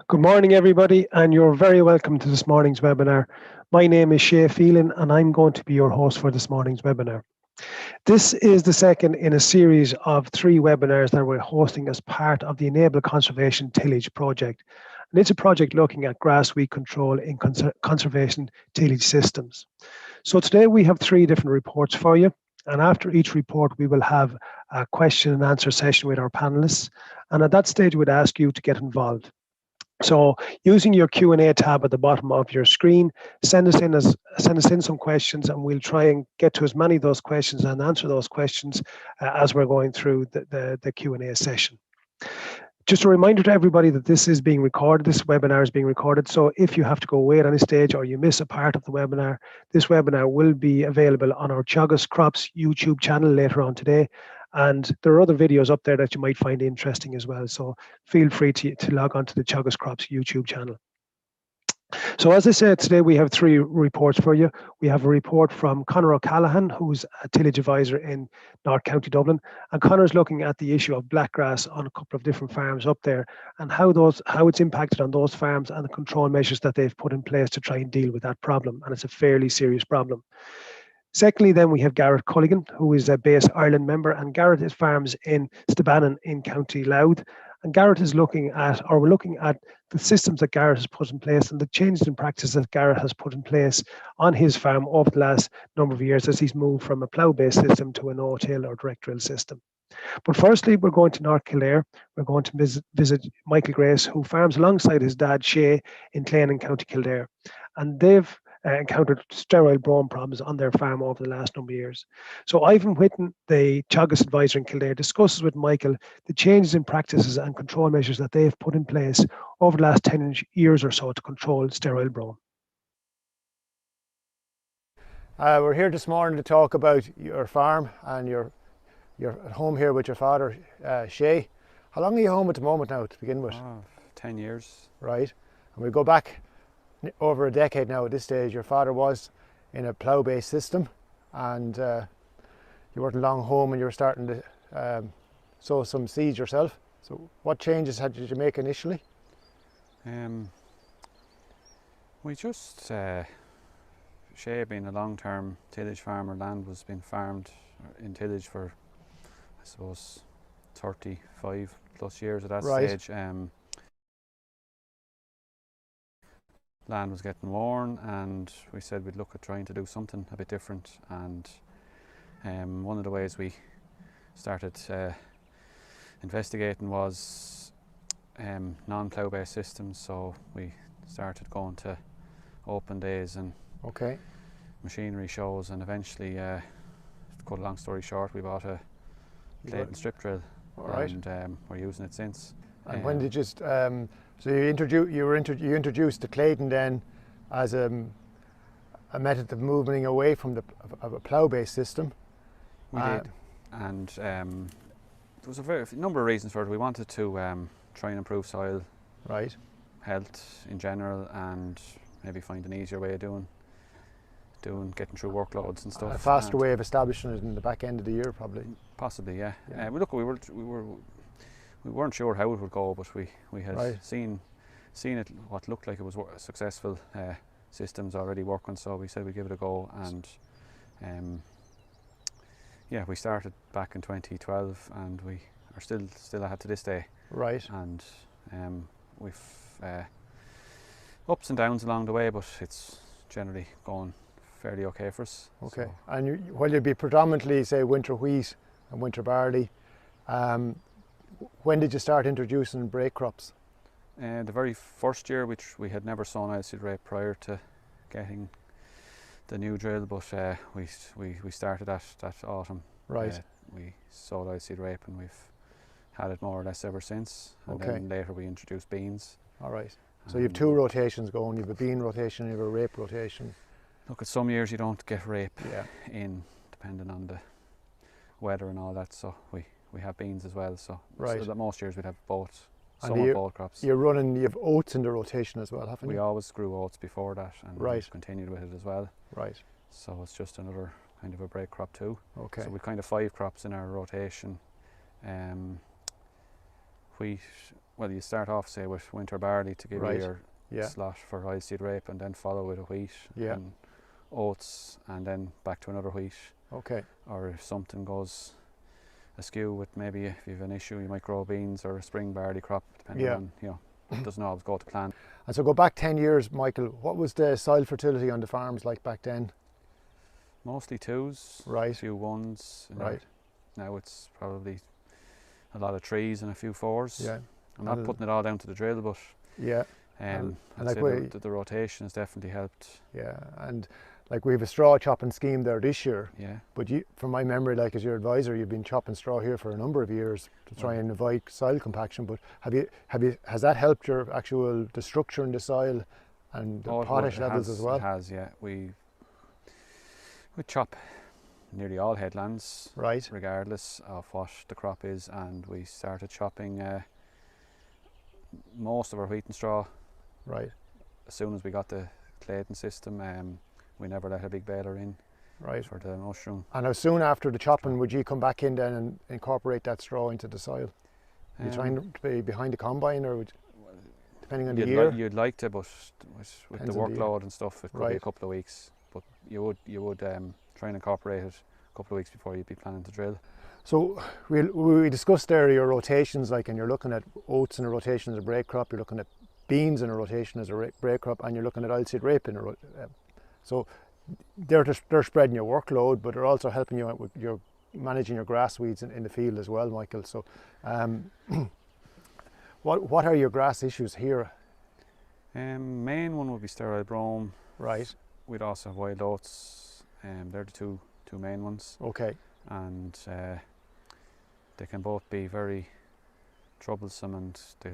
Good morning, everybody, and you're very welcome to this morning's webinar. My name is Shay Phelan, and I'm going to be your host for this morning's webinar. This is the second in a series of 3 webinars that we're hosting as part of the Enable Conservation Tillage project. And it's a project looking at grass weed control in conservation tillage systems. So today we have 3 different reports for you. And after each report, we will have a question and answer session with our panelists. And at that stage, we'd ask you to get involved. So using your Q&A tab at the bottom of your screen, send us in some questions, and we'll try and get to as many of those questions and answer those questions as we're going through the Q&A session. Just a reminder to everybody that this is being recorded. This webinar is being recorded. So if you have to go away at any stage or you miss a part of the webinar, this webinar will be available on our Teagasc Crops YouTube channel later on today. And there are other videos up there that you might find interesting as well. So feel free to log on to the Teagasc Crops YouTube channel. So as I said, today we have 3 reports for you. We have a report from Conor O'Callaghan, who's a tillage advisor in North County Dublin. And Conor's looking at the issue of blackgrass on a couple of different farms up there and how it's impacted on those farms and the control measures that they've put in place to try and deal with that problem. And it's a fairly serious problem. Secondly, then we have Garrett Culligan, who is a Base Ireland member, and Garrett farms in Stebannon in County Louth. And Garrett is looking at the systems that Garrett has put in place and the changes in practice that Garrett has put in place on his farm over the last number of years as he's moved from a plough-based system to a no-till or direct drill system. But firstly, we're going to North Kildare. We're going to visit Michael Grace, who farms alongside his dad, Shay, in Clane in County Kildare. And they've encountered sterile brome problems on their farm over the last number of years. So Ivan Whitten, the Teagasc advisor in Kildare, discusses with Michael the changes in practices and control measures that they've put in place over the last 10 years or so to control sterile brome. We're here this morning to talk about your farm, and you're at home here with your father, Shay. How long are you home at the moment now to begin with? 10 years. Right. And we go back over a decade now at this stage. Your father was in a plough-based system, and you weren't long home and you were starting to sow some seeds yourself. So what changes did you make initially? We just, Shay being a long-term tillage farmer, land was being farmed in tillage for, I suppose, 35 plus years at that stage. Land was getting worn, and we said we'd look at trying to do something a bit different. And one of the ways we started investigating was non-plough based systems. So we started going to open days and machinery shows, and eventually, to cut a long story short, we bought a Clayton strip drill, and we're using it since. And when did you so you introduced the Clayton then as a method of moving away from of a plough-based system? We did, and there was a number of reasons for it. We wanted to try and improve soil health in general, and maybe find an easier way of getting through workloads and stuff. A faster way of establishing it in the back end of the year, probably. Possibly, yeah. We weren't sure how it would go, but we had seen it, what looked like it was successful systems already working, so we said we'd give it a go. And we started back in 2012, and we are still at to this day. Right. And we've ups and downs along the way, but it's generally going fairly okay for us. Okay. So. And while you'd be predominantly, say, winter wheat and winter barley, when did you start introducing break crops? The very first year, which we had never sown IASIS rape prior to getting the new drill, but we started that autumn. Right. We sowed IASIS rape, and we've had it more or less ever since. And then later we introduced beans. All right. So you have 2 rotations going. You have a bean rotation, you have a rape rotation. Look, at some years you don't get rape in, depending on the weather and all that. So we have beans as well. So that most years we'd have both. Some of both crops. You have oats in the rotation as well, haven't you? We always grew oats before that, and we've continued with it as well. Right. So it's just another kind of a break crop too. Okay. So we've kind of 5 crops in our rotation, wheat, well, you start off, say, with winter barley to give you your slot for oilseed rape, and then follow with a wheat and oats, and then back to another wheat. Okay. Or if something goes askew with, maybe if you have an issue, you might grow beans or a spring barley crop, depending on, you know, it doesn't always go to plan. And so go back 10 years, Michael, what was the soil fertility on the farms like back then? Mostly 2s, right. A few 1s. Right. Now it's probably a lot of 3s and a few 4s. Yeah. I'm not putting it all down to the drill, but and I'd like say the rotation has definitely helped. Yeah, and like we have a straw chopping scheme there this year. Yeah. But you, from my memory, like as your advisor, you've been chopping straw here for a number of years to try and avoid soil compaction. But has that helped your the structure in the soil and the potash levels as well? It has, yeah. We chop nearly all headlands, right, regardless of what the crop is, and we started chopping most of our wheat and straw. Right. As soon as we got the Clayton system, we never let a big baler in. Right. For the mushroom. And how soon after the chopping would you come back in then and incorporate that straw into the soil? Are you trying to be behind the combine, or depending on the year? You'd like to, but with the workload and stuff, it could be a couple of weeks. But you would try and incorporate it a couple of weeks before you'd be planning to drill. So we discussed there your rotations, like, and you're looking at oats in a rotation as a break crop, you're looking at beans in a rotation as a break crop, and you're looking at oilseed rape in a so they're spreading your workload, but they're also helping you out with your managing your grass weeds in the field as well, Michael. So what are your grass issues here? Main one would be sterile brome. Right. We'd also have wild oats. They're the two main ones. Okay. And they can both be very troublesome, and they,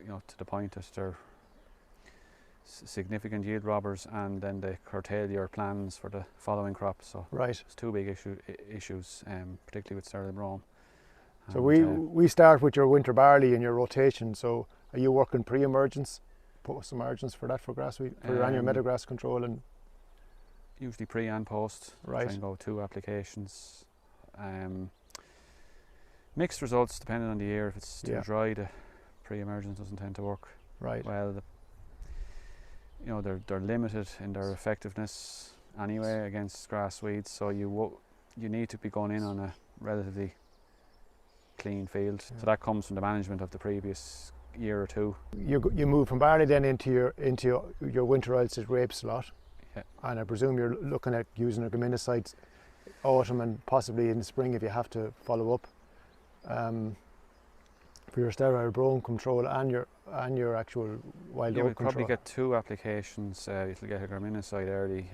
you know, to the point that they're significant yield robbers, and then they curtail your plans for the following crop. So right, it's two big issues, particularly with sterile brome. So we start with your winter barley in your rotation. So are you working pre-emergence, post-emergence for that, for grassweed, for your annual meadowgrass control? And usually pre and post. Right. Try and go 2 applications. Mixed results depending on the year. If it's too dry, the pre-emergence doesn't tend to work well. You know, they're limited in their effectiveness anyway against grass weeds, so you need to be going in on a relatively clean field. So that comes from the management of the previous year or two. You move from barley then into your winter oilseed rape slot, and I presume you're looking at using leguminicides autumn and possibly in the spring if you have to follow up for your sterile brome control and your actual wild oat control. Probably get 2 applications. You'll get a graminicide early,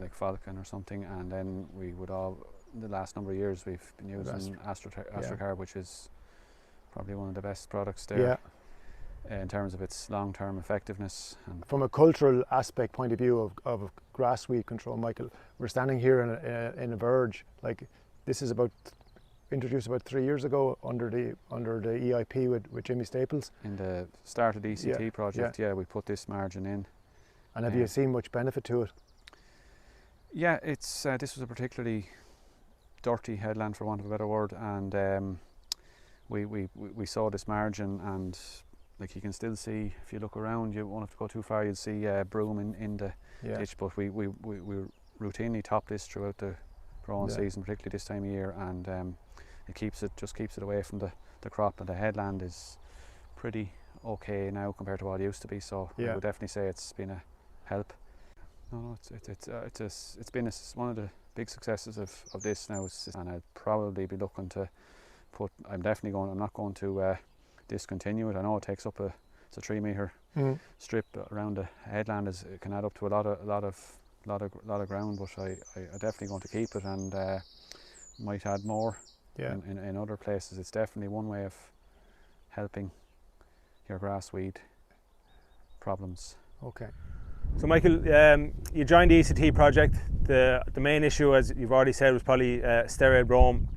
like Falcon or something, and then we would the last number of years we've been using Astrocarb, which is probably one of the best products there in terms of its long-term effectiveness. And from a cultural aspect point of view of grass weed control, Michael, we're standing here in a verge. Like, this is introduced about 3 years ago under the EIP with Jimmy Staples. In the start of the ECT project, we put this margin in. And have you seen much benefit to it? Yeah, it's this was a particularly dirty headland, for want of a better word, and we saw this margin, and like you can still see, if you look around, you won't have to go too far, you'll see brome in the ditch, but we routinely top this throughout the growing season, particularly this time of year, and it keeps it away from the crop, and the headland is pretty okay now compared to what it used to be, so I would definitely say it's been a help. No, it's been one of the big successes of this now, and I'd probably be looking to I'm not going to discontinue it. I know it takes up it's a 3 metre strip around the headland. It can add up to a lot of ground, but I definitely going to keep it, and might add more in other places. It's definitely one way of helping your grass weed problems. Okay. So Michael, you joined the ECT project. The main issue, as you've already said, was probably sterile brome.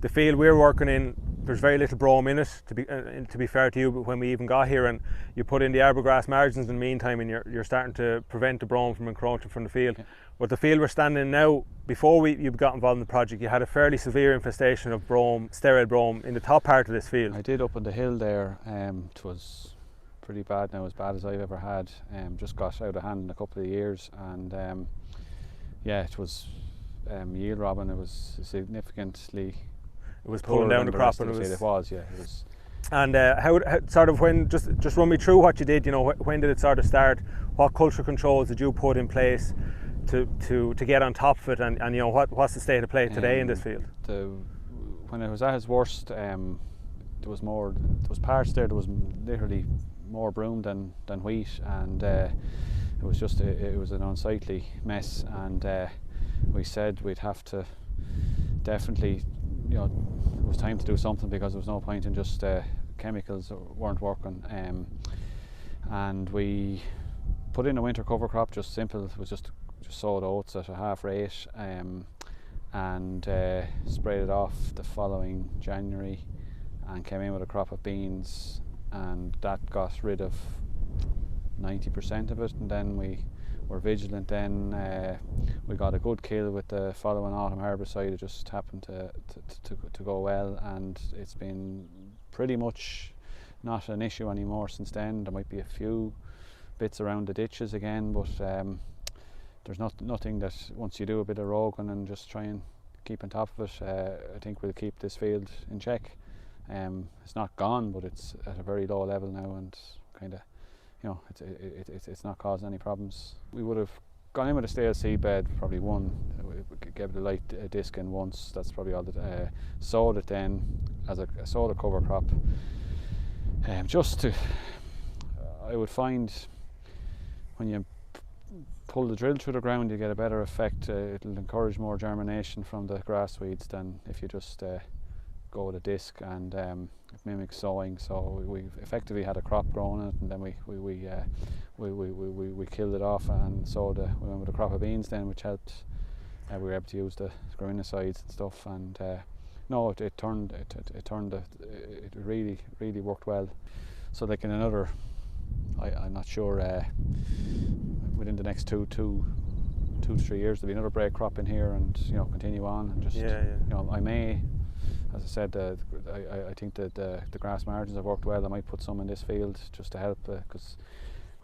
The field we're working in, there's very little brome in it, to be fair to you, when we even got here, and you put in the arborgrass margins in the meantime, and you're starting to prevent the brome from encroaching from the field. Yeah. But the field we're standing in now, before you got involved in the project, you had a fairly severe infestation of brome, sterile brome, in the top part of this field. I did up on the hill there. It was pretty bad now, as bad as I've ever had. Just got out of hand in a couple of years, and yeah, it was yield robbing. It was significantly. It was pulling down the crop, and it was, yeah, it was. And how sort of, when just run me through what you did. You know, when did it sort of start? What culture controls did you put in place to get on top of it? And you know, what's the state of play today in this field? When it was at its worst, there was parts there. There was literally more brome than wheat, and it was just it was an unsightly mess. And we said we'd have to definitely. You know, it was time to do something, because there was no point in just chemicals weren't working, and we put in a winter cover crop, just simple. It was just sowed oats at a half rate, and sprayed it off the following January, and came in with a crop of beans, and that got rid of 90% of it. And then we were vigilant. Then we got a good kill with the following autumn herbicide. It just happened to go well, and it's been pretty much not an issue anymore since then. There might be a few bits around the ditches again, but there's nothing that, once you do a bit of rogan and just try and keep on top of it, I think we'll keep this field in check. It's not gone, but it's at a very low level now, and kind of, you know, it's not causing any problems. We would have gone in with a stale seed bed, probably one, gave it a light disc in once. That's probably all that. Sowed it then as a solar cover crop. Just to, I would find when you pull the drill through the ground, you get a better effect. It'll encourage more germination from the grass weeds than if you just go with a disc, and it mimics sowing. So we effectively had a crop growing in it, and then we killed it off and sowed. We went with a crop of beans then, which helped. We were able to use the graminicides and stuff, and no, it really worked well. So like in another, I'm not sure, within the next two to 3 years there'll be another break crop in here, and you know, continue on, and just you know, I may. As I said, I think that the grass margins have worked well. I might put some in this field just to help, because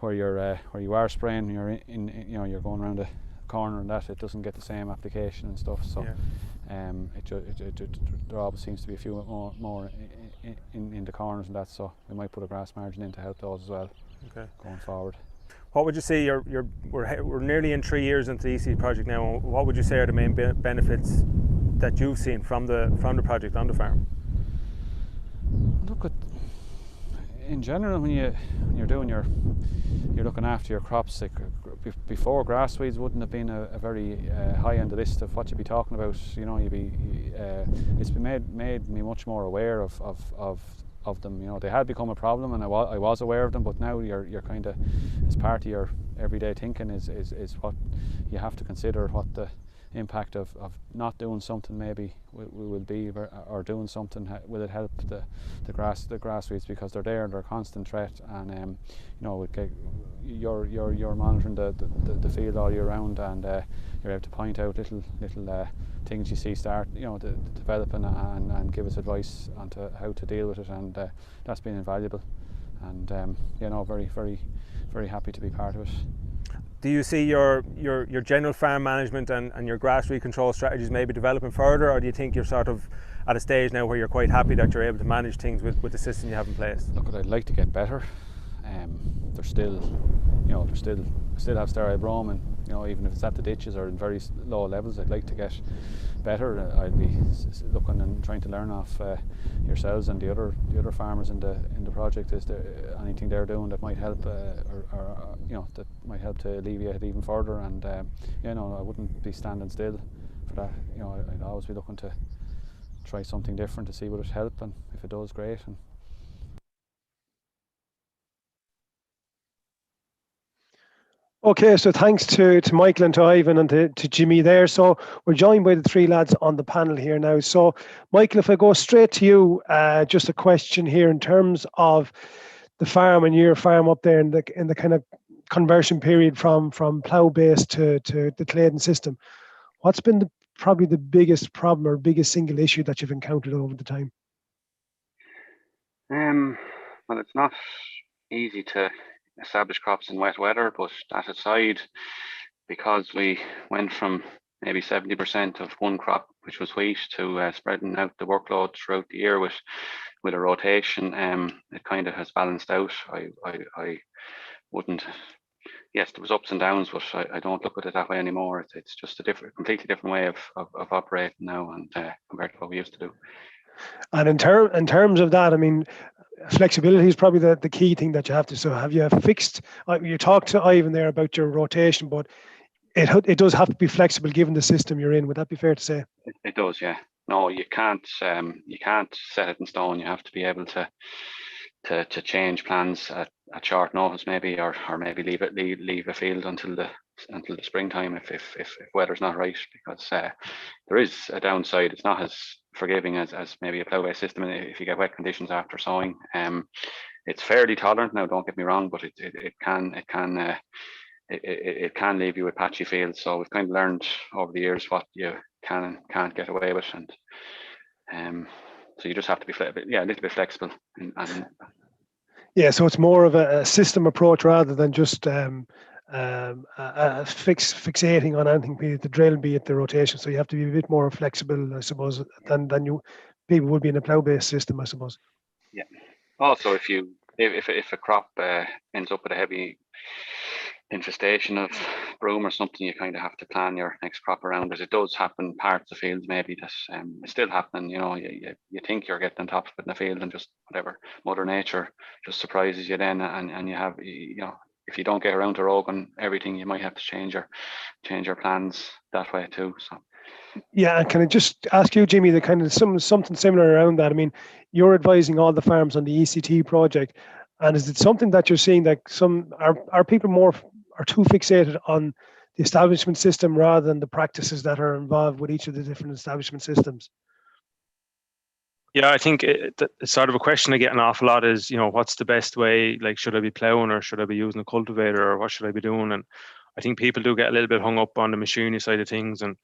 where you are spraying, you're in you know, you're going around the corner, and that it doesn't get the same application and stuff. So there always seems to be a few more in the corners and that. So we might put a grass margin in to help those as well. Okay. Going forward. What would you say? We're nearly in 3 years into the EC project now. What would you say are the main benefits that you've seen from the project on the farm? Look, in general, when you're doing you're looking after your crops, like before, grass weeds wouldn't have been a very high on the list of what you'd be talking about. You know, it's been made me much more aware of them. You know, they had become a problem, and I was aware of them, but now you're kind of, as part of your everyday thinking, is what you have to consider, what the impact of not doing something maybe will be, or doing something, will it help the grass weeds, because they're there, they're a constant threat, and you know, you're monitoring the field all year round, and you're able to point out little things you see start, you know, developing, and give us advice on to how to deal with it, and that's been invaluable, and you know, very, very, very happy to be part of it. Do you see your general farm management and your grass weed control strategies maybe developing further, or do you think you're sort of at a stage now where you're quite happy that you're able to manage things with the system you have in place? Look, I'd like to get better. There's still, you know, still have sterile brome, and you know, even if it's at the ditches or in very low levels, I'd like to get better. I'd be looking and trying to learn off yourselves and the other farmers in the project. Is there anything they're doing that might help, or you know, that might help to alleviate it even further? And you know, I wouldn't be standing still for that. You know, I'd always be looking to try something different to see would it help, and if it does, great. And Okay, so thanks to Michael and to Ivan and to Jimmy there. So we're joined by the three lads on the panel here now. So Michael, if I go straight to you, just a question here in terms of the farm and your farm up there in the kind of conversion period from plough based to the Claydon system. What's been probably the biggest problem or biggest single issue that you've encountered over the time? Well, it's not easy to establish crops in wet weather, but that aside, because we went from maybe 70% of one crop, which was wheat, to spreading out the workload throughout the year with a rotation, it kind of has balanced out. I wouldn't. Yes, there was ups and downs, but I don't look at it that way anymore. It's just a completely different way of operating now, and compared to what we used to do. And in terms of that, I mean, flexibility is probably the key thing that you have to. So have you fixed? You talked to Ivan there about your rotation, but it does have to be flexible given the system you're in. Would that be fair to say? It does, yeah. No, you can't set it in stone. You have to be able to change plans at short notice, maybe, or maybe leave a field until the springtime if weather's not right, because there is a downside. It's not as forgiving as maybe a plough-based system if you get wet conditions after sowing. It's fairly tolerant now, don't get me wrong, but it can leave you with patchy fields. So we've kind of learned over the years what you can and can't get away with, and so you just have to be a little bit flexible. Yeah, so it's more of a system approach rather than just fixating on anything, be it the drill, be it the rotation. So you have to be a bit more flexible, I suppose, than people would be in a plough-based system, I suppose. Yeah. Also, if a crop ends up with a heavy infestation of brome or something, you kind of have to plan your next crop around it. It does happen parts of fields maybe that it's still happening. You think you're getting on top of it in the field, and just whatever, Mother Nature just surprises you then, and you have if you don't get around to rogue on everything, you might have to change your plans that way too. So. Yeah, and can I just ask you, Jimmy, the kind of something similar around that? I mean, you're advising all the farms on the ECT project, and is it something that you're seeing that some are people are too fixated on the establishment system rather than the practices that are involved with each of the different establishment systems? Yeah, I think it's sort of a question I get an awful lot is, what's the best way? Like, should I be ploughing or should I be using a cultivator, or what should I be doing? And I think people do get a little bit hung up on the machinery side of things and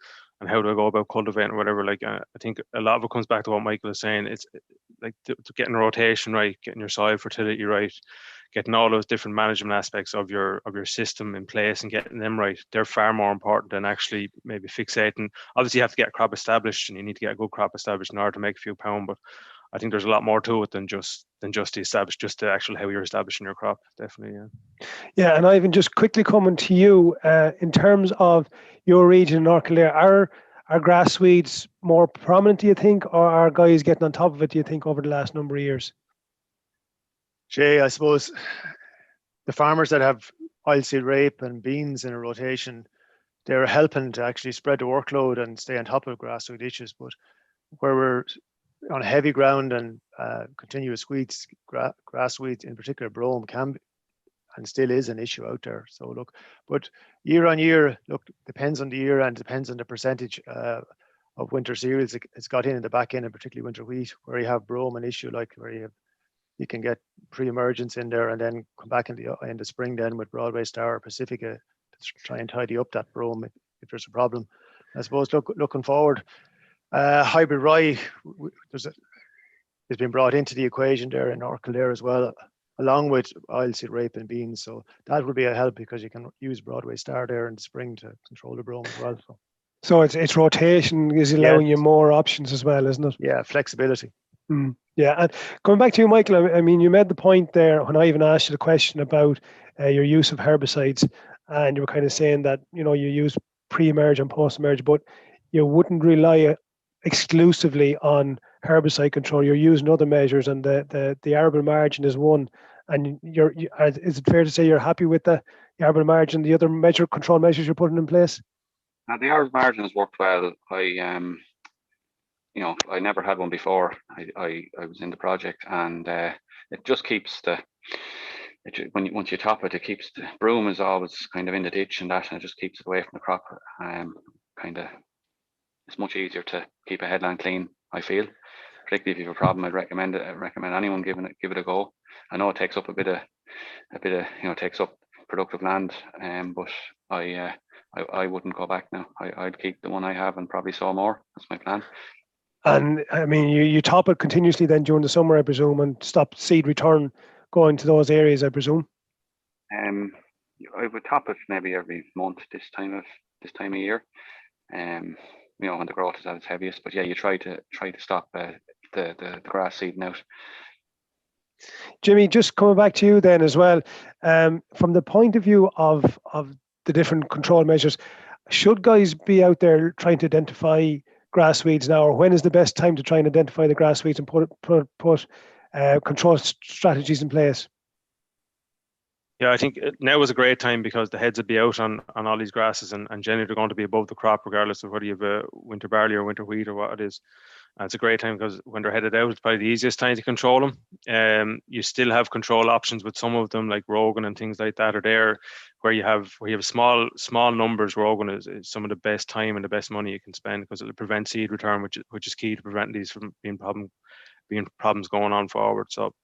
how do I go about cultivating or whatever. Like, I think a lot of it comes back to what Michael is saying. It's like to getting rotation right, getting your soil fertility right, getting all those different management aspects of your system in place and getting them right. They're far more important than actually maybe fixating. Obviously, you have to get a crop established, and you need to get a good crop established in order to make a few pounds. But I think there's a lot more to it than just the actual how you're establishing your crop. Definitely, yeah. Yeah, and Ivan, just quickly coming to you, in terms of your region in North Kildare, are grass weeds more prominent, do you think, or are guys getting on top of it, do you think, over the last number of years? Jay, I suppose the farmers that have oilseed rape and beans in a rotation, they're helping to actually spread the workload and stay on top of grassweed issues. But where we're on heavy ground and continuous weeds, grass weeds, in particular brome, can be and still is an issue out there. So look, but year on year, depends on the year and depends on the percentage of winter cereals it's got in the back end, and particularly winter wheat, where you have brome an issue, like where you can get pre-emergence in there and then come back in the spring then with Broadway Star or Pacifica to try and tidy up that brome if there's a problem. I suppose looking forward, hybrid rye has been brought into the equation there in North Kildare as well, along with oilseed rape and beans. So that would be a help because you can use Broadway Star there in the spring to control the brome as well. So it's rotation is allowing you more options as well, isn't it? Yeah, flexibility. Yeah, and coming back to you, Michael, I mean, you made the point there when I even asked you the question about your use of herbicides, and you were kind of saying that, you use pre-emerge and post-emerge, but you wouldn't rely exclusively on herbicide control. You're using other measures, and the arable margin is one. And is it fair to say you're happy with the arable margin, the other control measures you're putting in place? The arable margin has worked well. I never had one before. I was in the project, and it just keeps the once you top it, it keeps the brome is always kind of in the ditch and it just keeps it away from the crop. Kind of, it's much easier to keep a headland clean, I feel. Particularly if you have a problem, I'd recommend anyone give it a go. I know it takes up a bit of takes up productive land, but I wouldn't go back now. I'd keep the one I have and probably sow more. That's my plan. And I mean, you top it continuously then during the summer, I presume, and stop seed return going to those areas, I presume. I would top it maybe every month this time of year. When the growth is at its heaviest. But yeah, you try to stop the grass seeding out. Jimmy, just coming back to you then as well, from the point of view of the different control measures, should guys be out there trying to identify grass weeds now, or when is the best time to try and identify the grass weeds and put control strategies in place? Yeah, I think now is a great time because the heads will be out on all these grasses, and generally they're going to be above the crop regardless of whether you have a winter barley or winter wheat or what it is. And it's a great time because when they're headed out, it's probably the easiest time to control them. You still have control options with some of them, like Rogan and things like that are there, where you have small numbers. Rogan is some of the best time and the best money you can spend because it'll prevent seed return, which is key to preventing these from being problems going on forward. So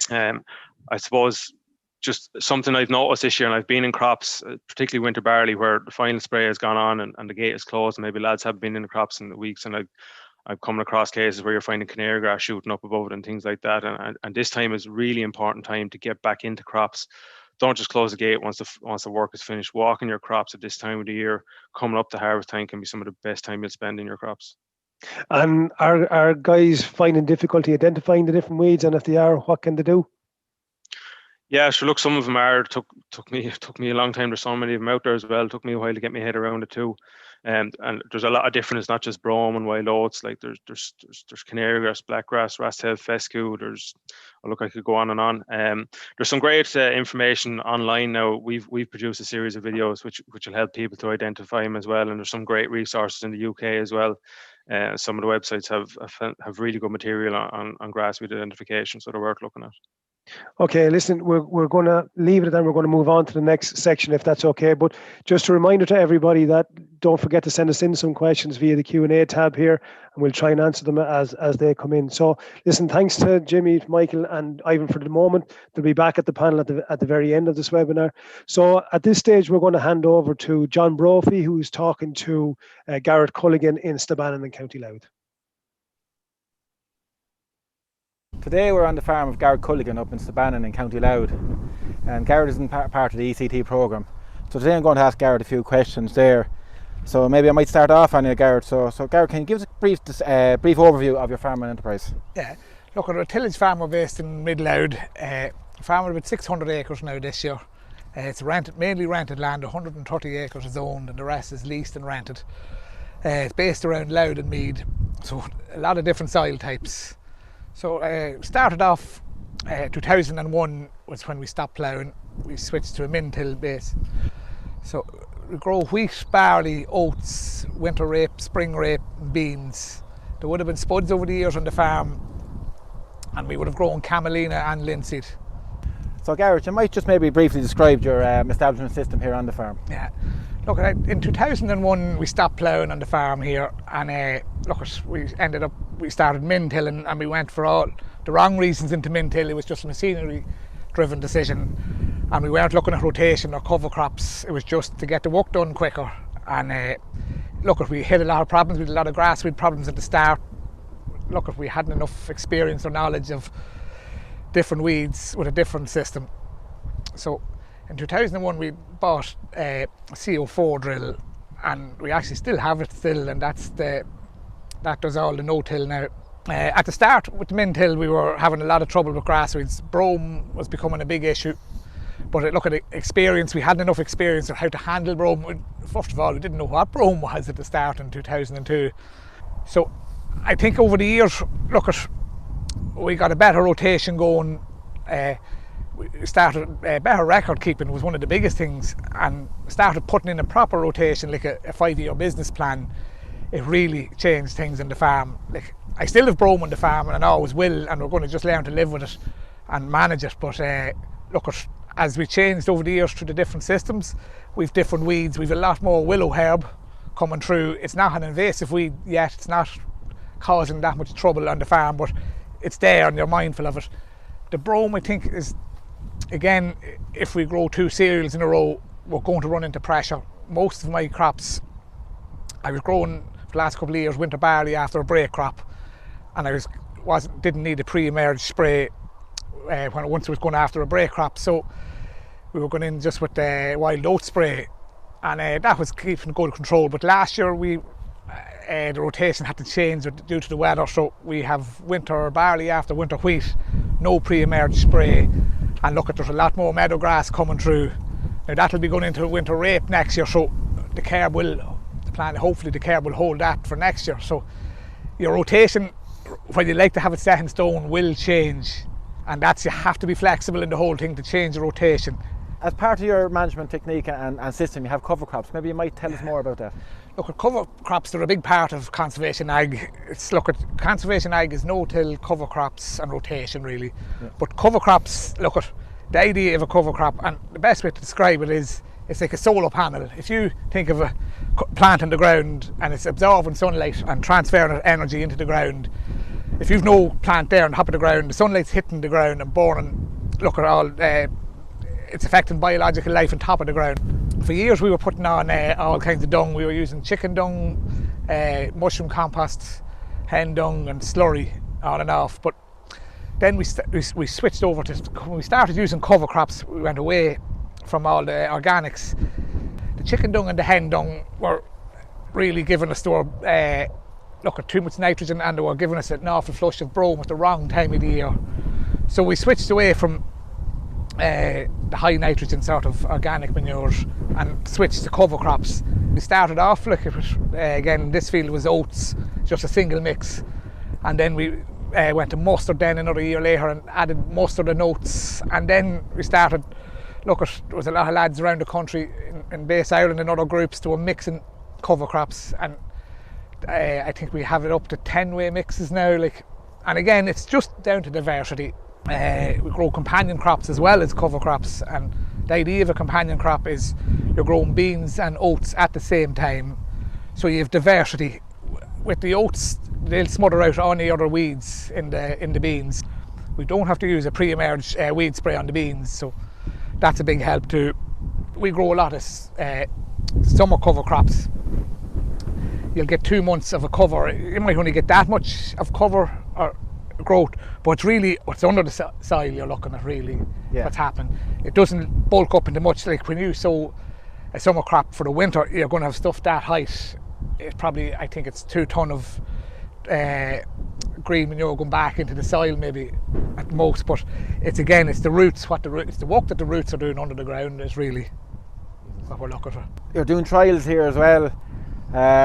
I suppose just something I've noticed this year, and I've been in crops, particularly winter barley, where the final spray has gone on and the gate is closed, and maybe lads have been in the crops in the weeks, and I've come across cases where you're finding canary grass shooting up above it and things like that. And this time is really important time to get back into crops. Don't just close the gate once the work is finished. Walking your crops at this time of the year, coming up to harvest time, can be some of the best time you'll spend in your crops. And are guys finding difficulty identifying the different weeds? And if they are, what can they do? Yeah, sure. Look, some of them are. Took me a long time. There's so many of them out there as well. It took me a while to get my head around it too. And there's a lot of different. It's not just brome and wild oats. Like there's canary grass, blackgrass, ras-tailed fescue. I could go on and on. There's some great information online now. We've produced a series of videos which will help people to identify them as well. And there's some great resources in the UK as well. Some of the websites have really good material on grass weed identification, so they're worth looking at. Okay, listen, we're going to leave it and then we're going to move on to the next section if that's okay. But just a reminder to everybody that don't forget to send us in some questions via the Q&A tab here, and we'll try and answer them as they come in. So listen, thanks to Jimmy, Michael and Ivan for the moment. They'll be back at the panel at the very end of this webinar. So at this stage, we're going to hand over to John Brophy, who's talking to Garrett Culligan in Stabannon in County Louth. Today we're on the farm of Garrett Culligan up in Stabannon in County Louth, and Garrett is part of the ECT programme. So today I'm going to ask Garrett a few questions there. So maybe I might start off on you, Garrett. So Garrett, can you give us a brief overview of your farm and enterprise? Yeah, look, we're a tillage farmer based in Mid-Louth. Farm with about 600 acres now this year. It's mainly rented land. 130 acres is owned and the rest is leased and rented. It's based around Louth and Mead, so a lot of different soil types. So started off 2001 was when we stopped ploughing. We switched to a min-till base. So we grow wheat, barley, oats, winter rape, spring rape, and beans. There would have been spuds over the years on the farm, and we would have grown camelina and linseed. So Garrett, you might just maybe briefly describe your establishment system here on the farm. Yeah. Look, in 2001 we stopped ploughing on the farm here, and we started min-tilling, and we went for all the wrong reasons into min-till. It was just a machinery driven decision, and we weren't looking at rotation or cover crops. It was just to get the work done quicker. And look, we hit a lot of problems. We had a lot of grass weed problems at the start. Look, we hadn't enough experience or knowledge of different weeds with a different system. So in 2001 we bought a CO4 drill, and we actually still have it still, and that does all the no-till now. At the start with the min-till we were having a lot of trouble with grass weeds. Brome was becoming a big issue, but look at the experience. We hadn't enough experience of how to handle brome. First of all, we didn't know what brome was at the start in 2002. So I think over the years, we got a better rotation going. We started better record keeping was one of the biggest things, and started putting in a proper rotation, like a 5-year business plan. It really changed things in the farm. Like, I still have brome on the farm, and I always will, and we're going to just learn to live with it and manage it. But as we changed over the years through the different systems, we've different weeds. We've a lot more willow herb coming through. It's not an invasive weed yet, it's not causing that much trouble on the farm, but it's there and you're mindful of it. The brome, I think, is, again, if we grow 2 cereals in a row, we're going to run into pressure. Most of my crops, I was growing for the last couple of years winter barley after a break crop, and I didn't need a pre-emerge spray once it was going after a break crop, so we were going in just with the wild oat spray, and that was keeping good control. But last year the rotation had to change due to the weather, so we have winter barley after winter wheat, no pre-emerge spray, and look, there's a lot more meadow grass coming through. Now that'll be going into winter rape next year, so the kerb will, hopefully the kerb will hold that for next year. So your rotation, when you like to have it set in stone, will change, and you have to be flexible in the whole thing to change the rotation. As part of your management technique and system, you have cover crops. Maybe you might tell us more about that. Look, cover crops, they're a big part of conservation ag. Conservation ag is no-till cover crops and rotation, really. Yeah. But cover crops, the idea of a cover crop, and the best way to describe it is, it's like a solar panel. If you think of a plant in the ground and it's absorbing sunlight and transferring energy into the ground, if you've no plant there on top of the ground, the sunlight's hitting the ground and burning, it's affecting biological life on top of the ground. For years we were putting on all kinds of dung. We were using chicken dung, mushroom compost, hen dung and slurry on and off. But then we switched over to, when we started using cover crops, we went away from all the organics. The chicken dung and the hen dung were really giving us too much nitrogen, and they were giving us an awful flush of brome at the wrong time of the year. So we switched away from the high nitrogen sort of organic manures and switched to cover crops. We started off again, this field was oats, just a single mix, and then we went to mustard then another year later and added mustard and oats, and then we started, there was a lot of lads around the country in Base Ireland and other groups that were mixing cover crops, and I think we have it up to 10-way mixes now, and again, it's just down to diversity. We grow companion crops as well as cover crops, and the idea of a companion crop is you're growing beans and oats at the same time, so you have diversity. With the oats, they'll smother out any other weeds in the beans. We don't have to use a pre-emerged weed spray on the beans, so that's a big help too. We grow a lot of summer cover crops. You'll get 2 months of a cover. You might only get that much of cover or growth, but it's really what's under the soil you're looking at, really. Yeah. What's happened. It doesn't bulk up into much. Like when you sow a summer crop for the winter, you're going to have stuff that height. It's probably, I think it's 2 ton of green manure going back into the soil maybe at most, but it's the roots, it's the work that the roots are doing under the ground is really what we're looking for. You're doing trials here as well.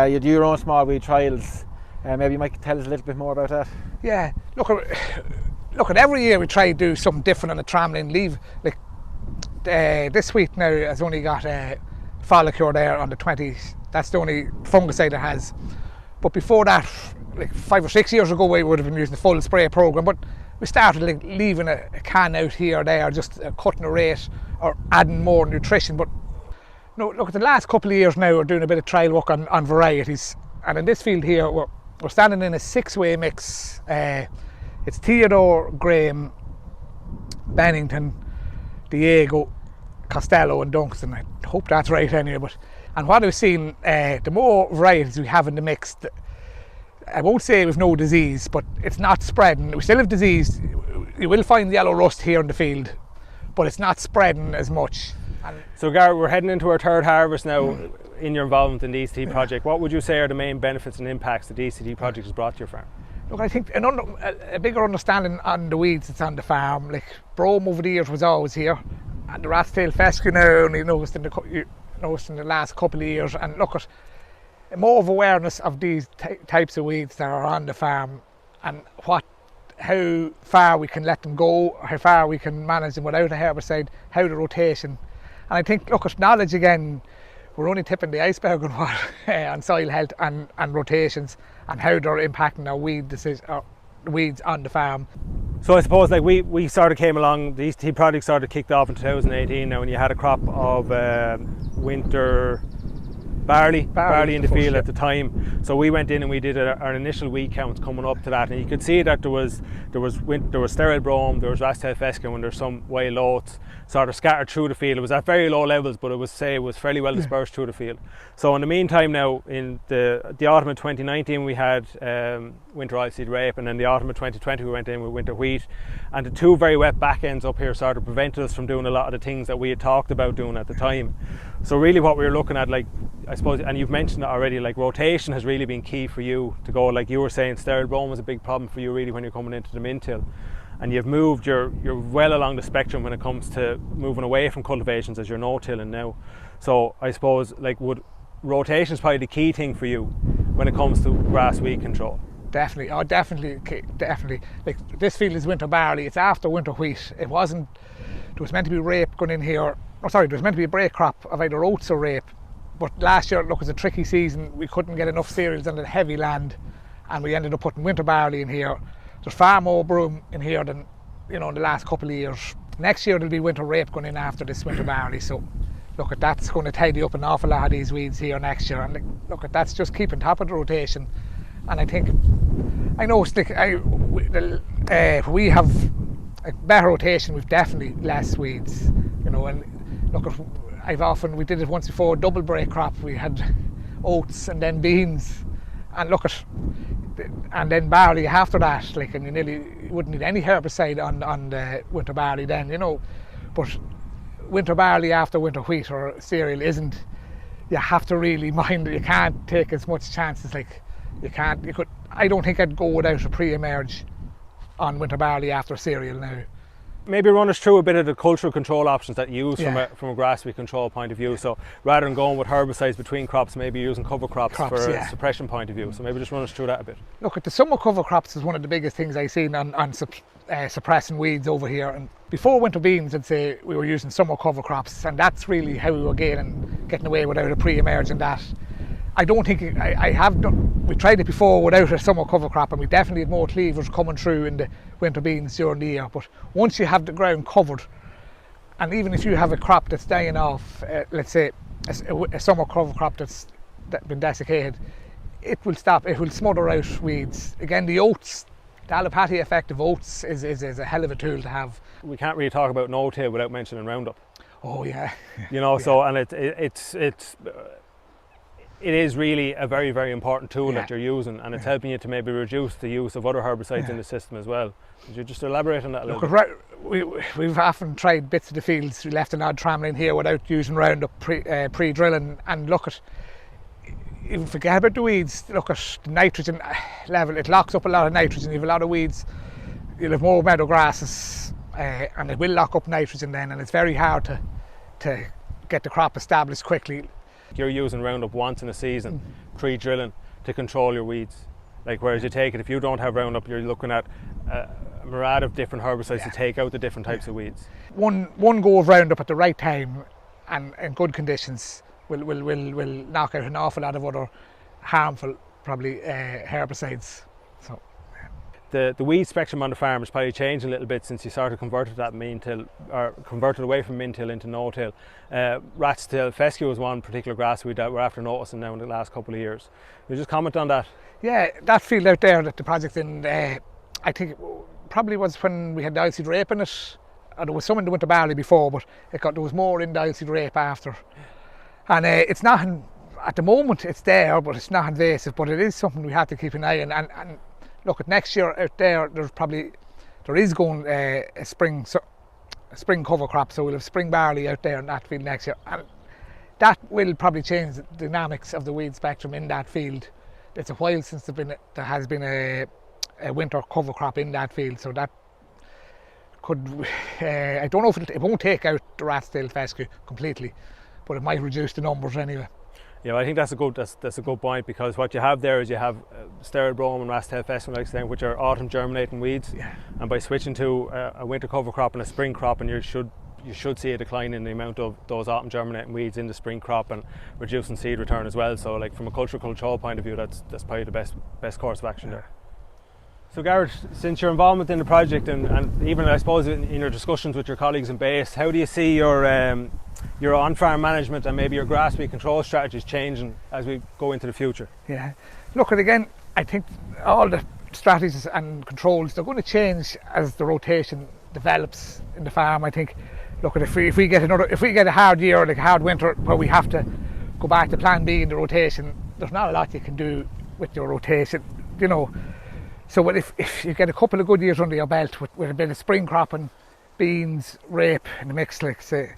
You do your own small weed trials. Maybe you might tell us a little bit more about that. Yeah, look at every year we try to do something different on the tramline leaf. This week now has only got follicule there on the 20s. That's the only fungicide it has. But before that, 5 or 6 years ago, we would have been using the full spray program. But we started leaving a can out here or there, just cutting a rate or adding more nutrition. But no, look, at the last couple of years now, we're doing a bit of trial work on varieties. And in this field here, we're standing in a 6-way mix. It's Theodore, Graham, Bennington, Diego, Costello and Duncan. I hope that's right anyway. And what I've seen, the more varieties we have in the mix, I won't say we've no disease, but it's not spreading. We still have disease. You will find yellow rust here in the field, but it's not spreading as much. So Gareth, we're heading into our 3rd harvest now in your involvement in the DCT project. What would you say are the main benefits and impacts the DCT project has brought to your farm? Look, I think a bigger understanding on the weeds that's on the farm. Brome over the years was always here, and the rat's tail fescue now only noticed in the last couple of years. And look at more of awareness of these types of weeds that are on the farm, and how far we can let them go, how far we can manage them without a herbicide, how the rotation. And I think, look at knowledge again, we're only tipping the iceberg on what on soil health and rotations and how they're impacting our weed decision, weeds on the farm. So I suppose like we sort of came along, the ECT project sort of kicked off in 2018 now, and you had a crop of winter barley in the field at the time. So we went in and we did our initial weed counts coming up to that, and you could see that there was sterile brome, there was ras-tailed fescue, and there's some wild oats sort of scattered through the field. It was at very low levels, but it was fairly well dispersed through the field. So in the meantime now, in the autumn of 2019 we had winter oilseed rape, and then the autumn of 2020 we went in with winter wheat, and the two very wet back ends up here sort of prevented us from doing a lot of the things that we had talked about doing at the time. So really what we were looking at, like I suppose, and you've mentioned it already, like rotation has really been key for you to go, like you were saying, sterile brome was a big problem for you really when you're coming into the min-till, and you've moved, you're well along the spectrum when it comes to moving away from cultivations as you're no-tilling now. So I suppose like rotation is probably the key thing for you when it comes to grass weed control. Definitely, oh definitely. Like this field is winter barley, it's after winter wheat. There was meant to be rape going in here, there was meant to be a break crop of either oats or rape. But last year, look, it was a tricky season. We couldn't get enough cereals on the heavy land, and we ended up putting winter barley in here. There's far more brome in here than, in the last couple of years. Next year there'll be winter rape going in after this winter barley. So, look, that's going to tidy up an awful lot of these weeds here next year. And look, that's just keeping top of the rotation. And I think, I know, we have a better rotation. We've definitely less weeds, And look, we did it once before, double break crop. We had oats and then beans, and then barley after that. Like, and you wouldn't need any herbicide on the winter barley then, But winter barley after winter wheat or cereal isn't. You have to really mind it. You can't take as much chances. Like I don't think I'd go without a pre-emerge on winter barley after cereal now. Maybe run us through a bit of the cultural control options that you use from a grass weed control point of view. So rather than going with herbicides between crops, maybe using cover crops for a suppression point of view. So maybe just run us through that a bit. Look, the summer cover crops is one of the biggest things I've seen on suppressing weeds over here. And before winter beans, I'd say we were using summer cover crops, and that's really how we were getting away without a pre-emerge in that. I don't think I have done. We tried it before without a summer cover crop, and we definitely had more cleavers coming through in the winter beans during the year. But once you have the ground covered, and even if you have a crop that's dying off, let's say a summer cover crop that's been desiccated, it will stop. It will smother out weeds. Again, the oats, the allopathy effect of oats is a hell of a tool to have. We can't really talk about no-till without mentioning Roundup. Oh yeah. So and it is really a very, very important tool that you're using, and it's helping you to maybe reduce the use of other herbicides in the system as well. Could you just elaborate on that a little bit? We've often tried bits of the fields. We left an odd trammel in here without using Roundup pre-drilling, and look at, even forget about the weeds, look at the nitrogen level. It locks up a lot of nitrogen. You have a lot of weeds, you'll have more meadow grasses, and it will lock up nitrogen then, and it's very hard to get the crop established quickly. You're using Roundup once in a season, pre-drilling, to control your weeds. Like, whereas you take it, if you don't have Roundup, you're looking at a myriad of different herbicides to take out the different types of weeds. One go of Roundup at the right time and in good conditions will knock out an awful lot of other harmful, probably, herbicides. So. The weed spectrum on the farm has probably changed a little bit since you sort of converted that min-till, or converted away from min-till into no-till. Ras-tailed fescue was one particular grass weed that we're after noticing now in the last couple of years. Can you just comment on that? Yeah, that field out there that the project in, I think it probably was when we had the oilseed rape in it. There was some in the winter barley before, but there was more in the oilseed rape after. And it's not, at the moment it's there, but it's not invasive, but it is something we have to keep an eye on. And look, at next year out there, there is going a spring cover crop, so we'll have spring barley out there in that field next year, and that will probably change the dynamics of the weed spectrum in that field. It's a while since there has been a winter cover crop in that field, so that could, I don't know if it won't take out the ras-tailed fescue completely, but it might reduce the numbers anyway. Yeah, well, I think that's a good point, because what you have there is you have sterile brome and ras-tailed fescue, which are autumn germinating weeds, and by switching to a winter cover crop and a spring crop, and you should see a decline in the amount of those autumn germinating weeds in the spring crop, and reducing seed return as well. So, like, from a cultural control point of view, that's probably the best course of action there. So Garrett, since your involvement in the project and even I suppose in your discussions with your colleagues in base, how do you see your on-farm management and maybe your grass weed control strategies changing as we go into the future? Yeah, look, and again, I think all the strategies and controls, they're going to change as the rotation develops in the farm. I think, look, if we get a hard year, like a hard winter, where we have to go back to plan B in the rotation, there's not a lot you can do with your rotation, you know. So if you get a couple of good years under your belt with a bit of spring cropping, beans, rape in the mix, like say,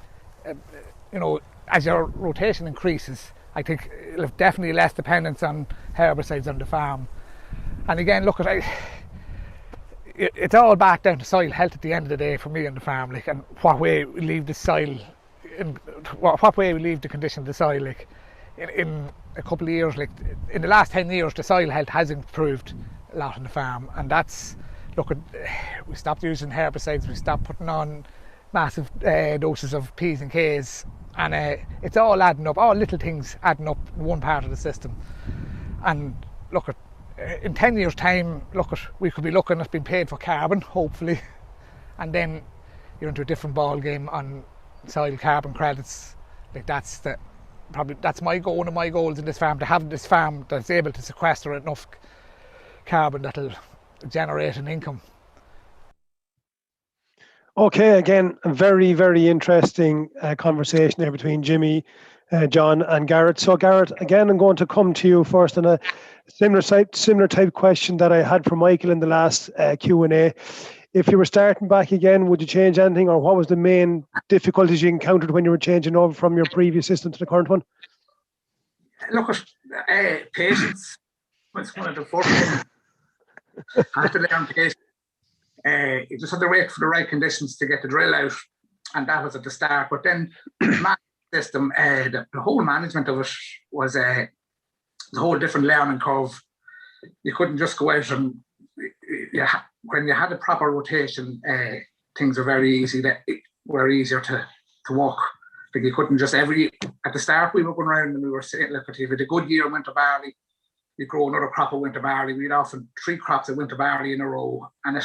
you know, as your rotation increases, I think you'll have definitely less dependence on herbicides on the farm. And again, look, it's all back down to soil health at the end of the day for me on the farm, like, and what way we leave the soil, what way we leave the condition of the soil, like, in a couple of years, like in the last 10 years, the soil health has improved a lot on the farm, and that's, look, we stopped using herbicides, we stopped putting on massive doses of P's and K's, and it's all adding up, all little things adding up in one part of the system. And look, in 10 years time, look, we could be looking at being paid for carbon, hopefully, and then you're into a different ball game on soil carbon credits. Like that's my goal, one of my goals in this farm, to have this farm that's able to sequester enough carbon that'll generate an income. Okay, again, a very, very interesting conversation there between Jimmy, John and Garrett. So Garrett, again, I'm going to come to you first on a similar type question that I had for Michael in the last Q&A. If you were starting back again, would you change anything, or what was the main difficulties you encountered when you were changing over from your previous system to the current one? Look, patience was one of the first things. I had to learn patience. You just had to wait for the right conditions to get the drill out, and that was at the start. But then the system, the whole management of it was a whole different learning curve. You couldn't just go out and when you had a proper rotation, things were very easy. That were easier to walk. Like you couldn't just at the start we were going around and we were saying, look, if you had a good year of winter barley, you grow another crop of winter barley. We'd often 3 crops of winter barley in a row, and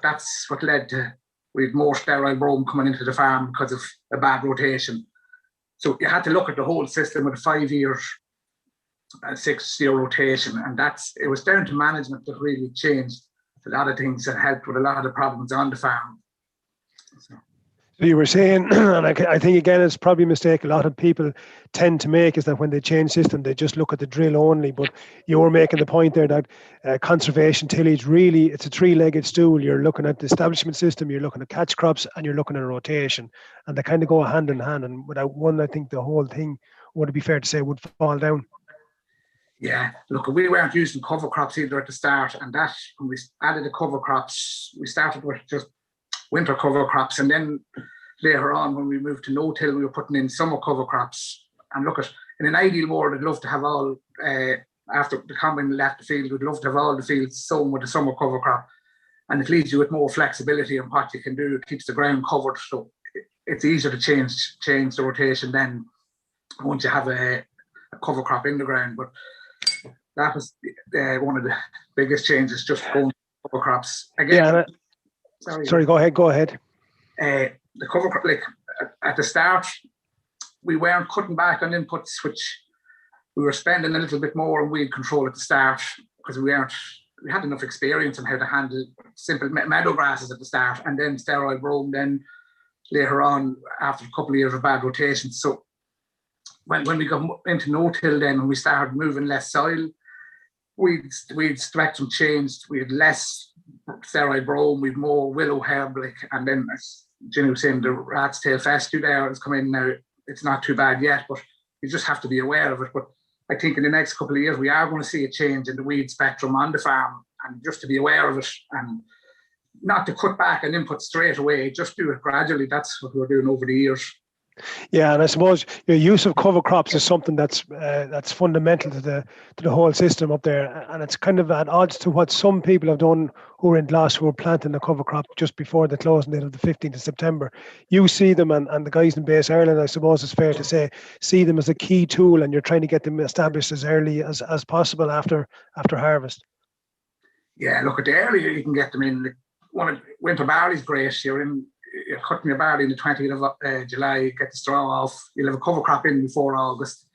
that's what led to we had more sterile brome coming into the farm because of a bad rotation. So you had to look at the whole system with a 5 year, 6 year rotation, and it was down to management that really changed a lot of things and helped with a lot of the problems on the farm. So you were saying, and I think again it's probably a mistake a lot of people tend to make, is that when they change system they just look at the drill only. But you were making the point there that conservation tillage, really it's a 3-legged stool. You're looking at the establishment system, you're looking at catch crops, and you're looking at a rotation, and they kind of go hand in hand. And without one, I think the whole thing, would it be fair to say, would fall down? Yeah, look, we weren't using cover crops either at the start, and that when we added the cover crops, we started with just winter cover crops, and then later on when we moved to no-till, we were putting in summer cover crops. And look, in an ideal world, I'd love to have all, after the combine left the field, we'd love to have all the fields sown with a summer cover crop, and it leaves you with more flexibility in what you can do. It keeps the ground covered, so it's easier to change the rotation then once you have a cover crop in the ground. But that was one of the biggest changes, just going to cover crops. Again, sorry, go ahead. The cover crop, like at the start, we weren't cutting back on inputs, which we were spending a little bit more on weed control at the start because we had enough experience on how to handle simple meadow grasses at the start, and then sterile brome then later on after a couple of years of bad rotations. So when we got into no-till then, when we started moving less soil, we'd spectrum changed. We had less sterile brome, we had more willow herb, and then as Jimmy was saying, the rat's tail fescue there has come in now. It's not too bad yet, but you just have to be aware of it. But I think in the next couple of years we are going to see a change in the weed spectrum on the farm, and just to be aware of it and not to cut back on input straight away, just do it gradually. That's what we're doing over the years. Yeah, and I suppose your use of cover crops is something that's fundamental to the whole system up there, and it's kind of at odds to what some people have done who are in Glas, who are planting the cover crop just before the closing date of the 15th of September. You see them, and the guys in Base Ireland, I suppose it's fair to say, see them as a key tool, and you're trying to get them established as early as possible after harvest. Yeah, look, at the earlier you can get them in. Like, winter barley's great. You're cutting your barley on the 20th of July, get the straw off. You'll have a cover crop in before August.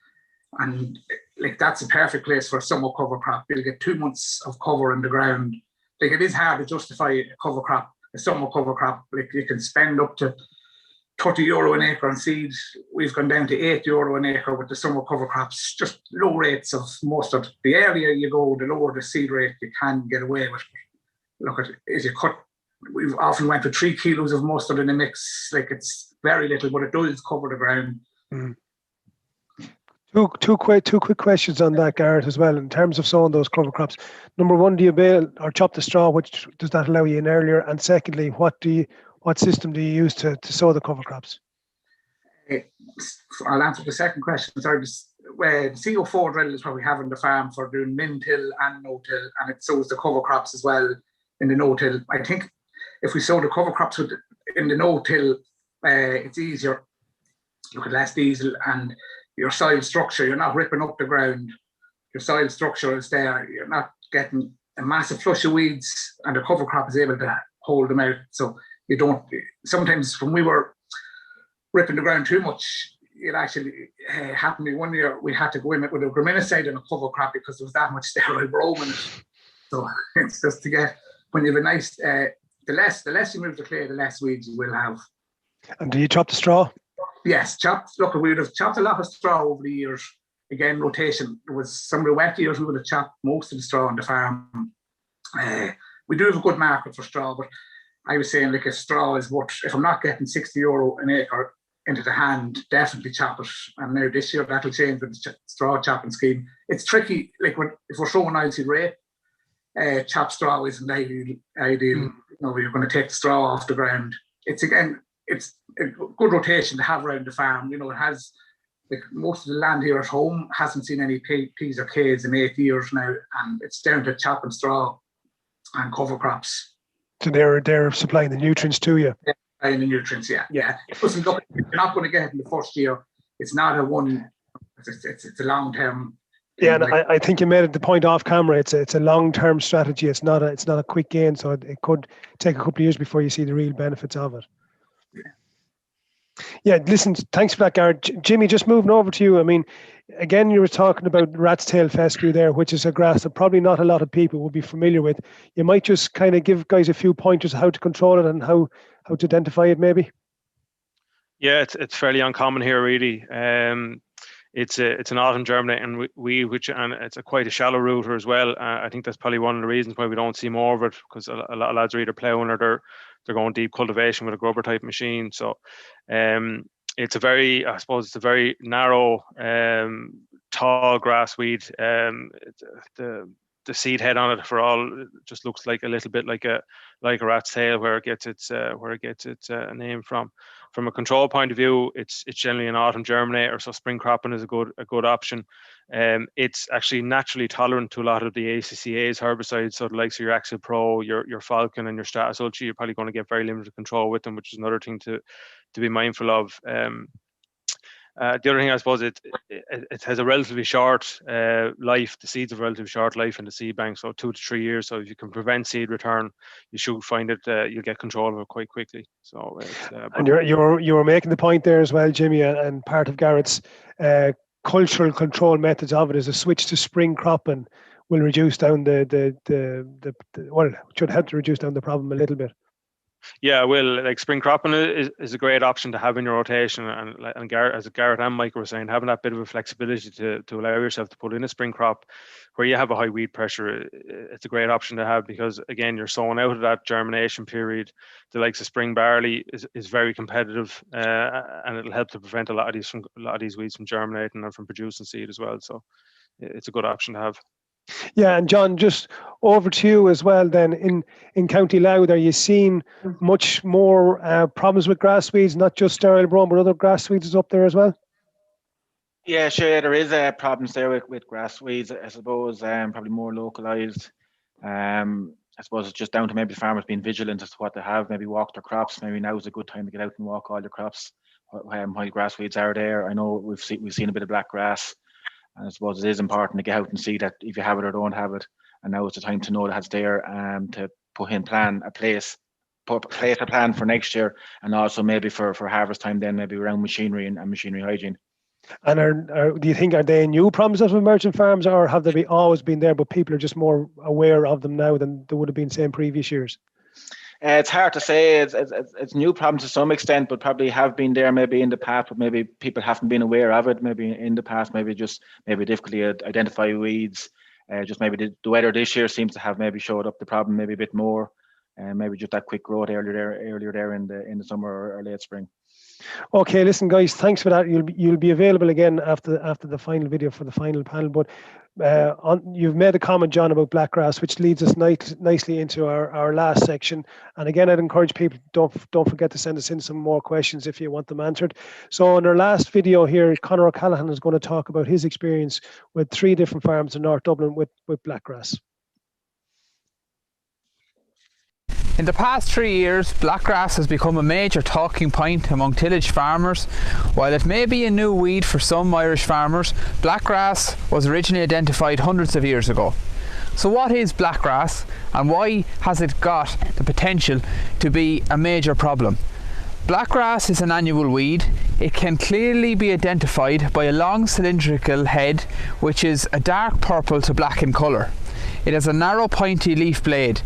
And like that's a perfect place for a summer cover crop. You'll get 2 months of cover in the ground. Like it is hard to justify a cover crop, a summer cover crop. Like you can spend up to €30 an acre on seed. We've gone down to €8 an acre with the summer cover crops. Just low rates of mustard. The earlier you go, the lower the seed rate you can get away with. Look at as you cut. We've often went with 3 kilos of mustard in a mix. Like it's very little, but it does cover the ground. Mm. Two quick questions on that, Garrett, as well. In terms of sowing those cover crops, number one, do you bale or chop the straw? Which does that allow you in earlier? And secondly, what system do you use to sow the cover crops? I'll answer the second question. Sorry, the CO4 drill is what we have on the farm for doing min-till and no-till, and it sows the cover crops as well in the no-till. I think if we sow the cover crops in the no-till, it's easier. Look at less diesel and your soil structure. You're not ripping up the ground. Your soil structure is there. You're not getting a massive flush of weeds, and the cover crop is able to hold them out. So you don't. Sometimes when we were ripping the ground too much, it actually happened to me one year. We had to go in with a graminicide and a cover crop because there was that much sterile brome in it. So it's just to get, when you have a nice, the less you move the clay, the less weeds you will have. And do you chop the straw? Yes, look, we would have chopped a lot of straw over the years. Again, rotation. There was some of the wet years we would have chopped most of the straw on the farm. We do have a good market for straw, but I was saying, like, if straw is worth, if I'm not getting €60 an acre into the hand, definitely chop it. And now this year that'll change with the straw chopping scheme. It's tricky, like if we're showing oilseed rape, chop straw isn't ideal. You know, you're going to take the straw off the ground. It's a good rotation to have around the farm. You know, it has, like, most of the land here at home hasn't seen any P's or K's in 8 years now, and it's down to chopping straw and cover crops. So they're supplying the nutrients to you. Yeah, supplying the nutrients, yeah. Listen, look, you're not going to get it in the first year. It's not a one. It's a long term. Yeah, and I think you made the point off camera. It's a long term strategy. It's not a quick gain. So it could take a couple of years before you see the real benefits of it. Yeah, listen, thanks for that, Garrett. Jimmy, just moving over to you. I mean, again, you were talking about rat's tail fescue there, which is a grass that probably not a lot of people will be familiar with. You might just kind of give guys a few pointers how to control it and how to identify it, maybe. Yeah, it's fairly uncommon here, really. It's an autumn germinate, and and it's quite a shallow rooter as well. I think that's probably one of the reasons why we don't see more of it, because a lot of lads are either ploughing or they're going deep cultivation with a grubber type machine. So it's a very narrow, tall grass weed. The seed head on it, for all, it just looks like a little bit like a rat's tail, where it gets its name from. From a control point of view, it's generally an autumn germinator, so spring cropping is a good option. It's actually naturally tolerant to a lot of the ACCA's herbicides, so the likes of your Axel Pro, your Falcon, and your Stratus Ultra. You're probably going to get very limited control with them, which is another thing to be mindful of. The other thing, I suppose, it has a relatively short life. The seeds have a relatively short life in the seed bank, so 2 to 3 years. So if you can prevent seed return, you should find it you'll get control of it quite quickly. So and you were making the point there as well, Jimmy, and part of Garrett's cultural control methods of it is a switch to spring cropping will reduce down should help to reduce down the problem a little bit. Yeah, well, like spring cropping is a great option to have in your rotation, and Garrett, as Garrett and Mike were saying, having that bit of a flexibility to allow yourself to put in a spring crop where you have a high weed pressure, it's a great option to have, because again, you're sowing out of that germination period. The likes of spring barley is very competitive, and it'll help to prevent a lot of these weeds from germinating and from producing seed as well. So it's a good option to have. Yeah, and John, just over to you as well then. In County Louth, are you seeing much more problems with grass weeds, not just sterile brome, but other grass weeds up there as well? Yeah, sure, there is problems there with grass weeds, I suppose, probably more localised. I suppose it's just down to maybe farmers being vigilant as to what they have, maybe walk their crops. Maybe now is a good time to get out and walk all your crops while grass weeds are there. I know we've seen a bit of blackgrass. And I suppose it is important to get out and see that if you have it or don't have it. and now is the time to know that it's there, to put in place a plan for next year, and also maybe for harvest time then, maybe around machinery and machinery hygiene. And do you think, are they new problems of emerging farms, or have they always been there, but people are just more aware of them now than they would have been, say, in previous years? It's hard to say. It's new problems to some extent, but probably have been there maybe in the past, but maybe people haven't been aware of it maybe in the past, maybe difficulty to identify weeds. Just maybe the weather this year seems to have maybe showed up the problem maybe a bit more, and maybe just that quick growth earlier there in the summer or late spring. Okay, listen, guys, thanks for that. You'll be available again after the final video for the final panel. But you've made a comment, John, about blackgrass, which leads us nicely into our last section. And again, I'd encourage people, don't forget to send us in some more questions if you want them answered. So in our last video here, Conor O'Callaghan is going to talk about his experience with 3 different farms in North Dublin with blackgrass. In the past 3 years, blackgrass has become a major talking point among tillage farmers. While it may be a new weed for some Irish farmers, blackgrass was originally identified hundreds of years ago. So what is blackgrass, and why has it got the potential to be a major problem? Blackgrass is an annual weed. It can clearly be identified by a long cylindrical head which is a dark purple to black in colour. It has a narrow pointy leaf blade.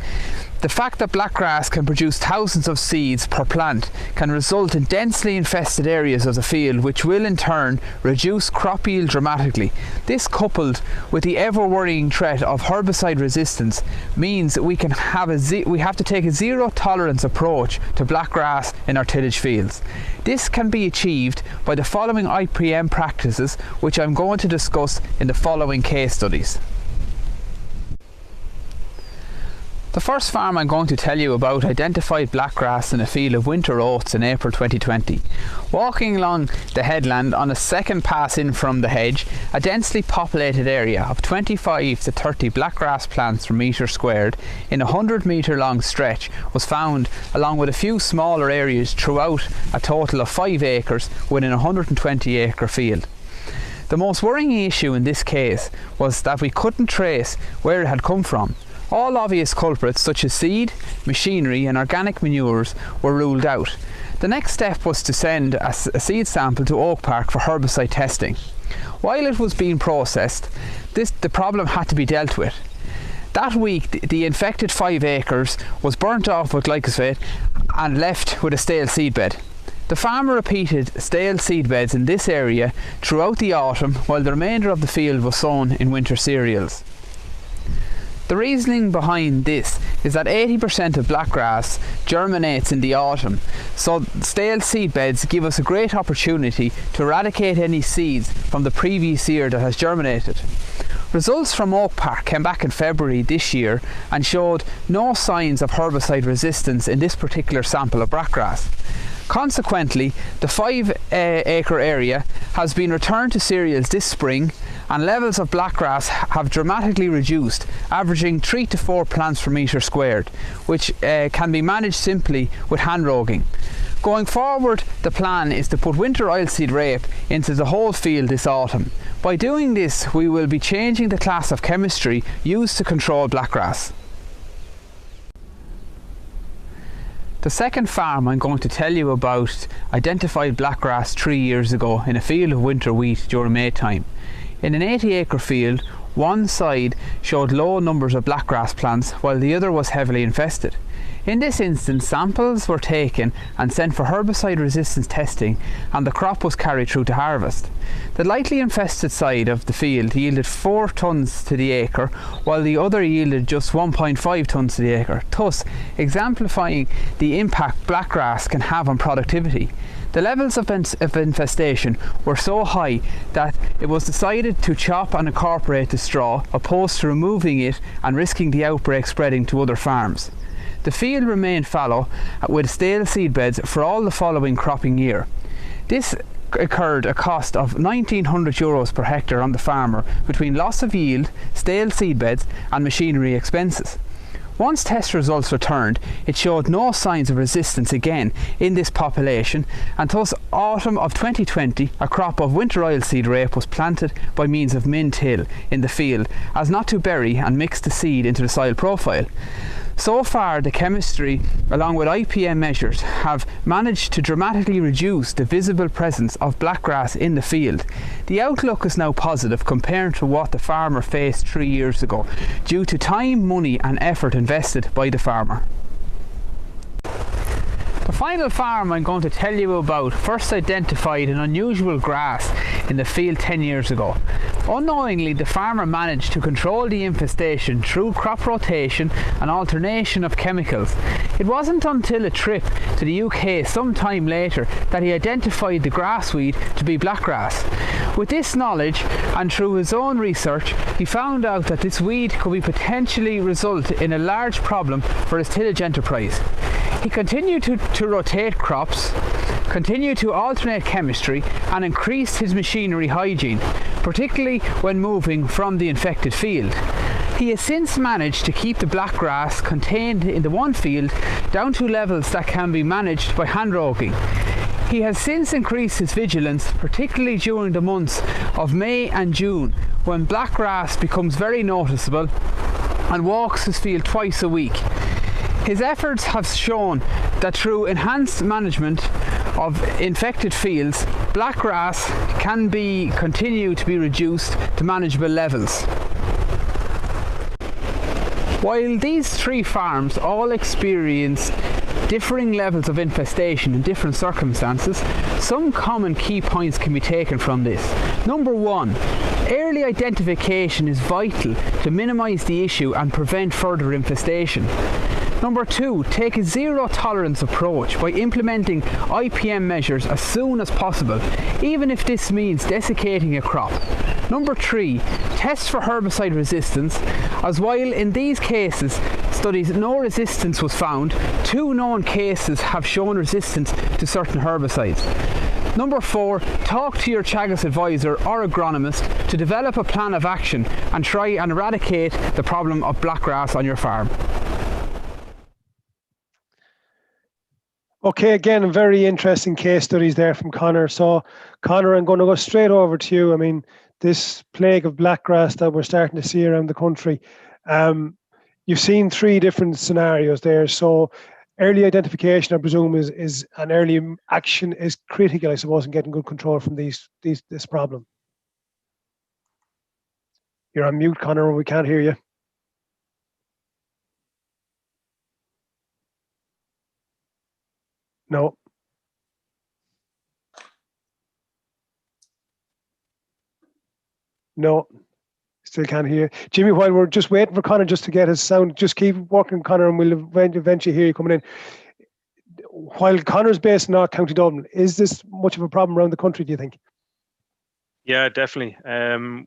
The fact that blackgrass can produce thousands of seeds per plant can result in densely infested areas of the field, which will in turn reduce crop yield dramatically. This, coupled with the ever-worrying threat of herbicide resistance, means that we have to take a zero-tolerance approach to blackgrass in our tillage fields. This can be achieved by the following IPM practices, which I'm going to discuss in the following case studies. The first farm I'm going to tell you about identified blackgrass in a field of winter oats in April 2020. Walking along the headland on a second pass in from the hedge, a densely populated area of 25 to 30 blackgrass plants per metre squared in a 100 metre long stretch was found, along with a few smaller areas throughout a total of 5 acres within a 120 acre field. The most worrying issue in this case was that we couldn't trace where it had come from. All obvious culprits such as seed, machinery and organic manures were ruled out. The next step was to send a seed sample to Oak Park for herbicide testing. While it was being processed, the problem had to be dealt with. That week, the infected 5 acres was burnt off with glyphosate and left with a stale seedbed. The farmer repeated stale seedbeds in this area throughout the autumn, while the remainder of the field was sown in winter cereals. The reasoning behind this is that 80% of blackgrass germinates in the autumn, so stale seedbeds give us a great opportunity to eradicate any seeds from the previous year that has germinated. Results from Oak Park came back in February this year and showed no signs of herbicide resistance in this particular sample of blackgrass. Consequently, the 5 acre area has been returned to cereals this spring, and levels of blackgrass have dramatically reduced, averaging 3 to 4 plants per metre squared, which can be managed simply with hand roguing. Going forward, the plan is to put winter oilseed rape into the whole field this autumn. By doing this, we will be changing the class of chemistry used to control blackgrass. The second farm I'm going to tell you about identified blackgrass 3 years ago in a field of winter wheat during May time. In an 80 acre field, one side showed low numbers of blackgrass plants while the other was heavily infested. In this instance, samples were taken and sent for herbicide resistance testing, and the crop was carried through to harvest. The lightly infested side of the field yielded 4 tonnes to the acre, while the other yielded just 1.5 tonnes to the acre, thus exemplifying the impact blackgrass can have on productivity. The levels of infestation were so high that it was decided to chop and incorporate the straw, opposed to removing it and risking the outbreak spreading to other farms. The field remained fallow with stale seedbeds for all the following cropping year. This incurred a cost of €1,900 per hectare on the farmer between loss of yield, stale seedbeds and machinery expenses. Once test results returned, it showed no signs of resistance again in this population, and thus autumn of 2020 a crop of winter oilseed rape was planted by means of min-till in the field as not to bury and mix the seed into the soil profile. So far, the chemistry, along with IPM measures, have managed to dramatically reduce the visible presence of blackgrass in the field. The outlook is now positive compared to what the farmer faced 3 years ago, due to time, money and effort invested by the farmer. The final farm I'm going to tell you about first identified an unusual grass in the field 10 years ago. Unknowingly, the farmer managed to control the infestation through crop rotation and alternation of chemicals. It wasn't until a trip to the UK some time later that he identified the grassweed to be blackgrass. With this knowledge and through his own research, he found out that this weed could be potentially result in a large problem for his tillage enterprise. He continued to rotate crops, continued to alternate chemistry and increased his machinery hygiene, particularly when moving from the infected field. He has since managed to keep the blackgrass contained in the one field down to levels that can be managed by hand roguing. He has since increased his vigilance, particularly during the months of May and June, when blackgrass becomes very noticeable, and walks his field twice a week. His efforts have shown that through enhanced management of infected fields, blackgrass can continue to be reduced to manageable levels. While these 3 farms all experience differing levels of infestation in different circumstances, some common key points can be taken from this. Number 1, early identification is vital to minimise the issue and prevent further infestation. Number 2, take a zero tolerance approach by implementing IPM measures as soon as possible, even if this means desiccating a crop. Number 3, test for herbicide resistance, as while in these cases studies no resistance was found, 2 known cases have shown resistance to certain herbicides. Number 4, talk to your Teagasc advisor or agronomist to develop a plan of action and try and eradicate the problem of blackgrass on your farm. Okay, again, very interesting case studies there from Conor. So, Conor, I'm going to go straight over to you. I mean, this plague of blackgrass that we're starting to see around the country, you've seen 3 different scenarios there. So, early identification, I presume, is an early action is critical, I suppose, in getting good control from this problem. You're on mute, Conor. We can't hear you. No. No. Still can't hear. Jimmy, while we're just waiting for Conor just to get his sound, just keep working, Conor, and we'll eventually hear you coming in. While Conor's based in North County Dublin, is this much of a problem around the country, do you think? Yeah, definitely.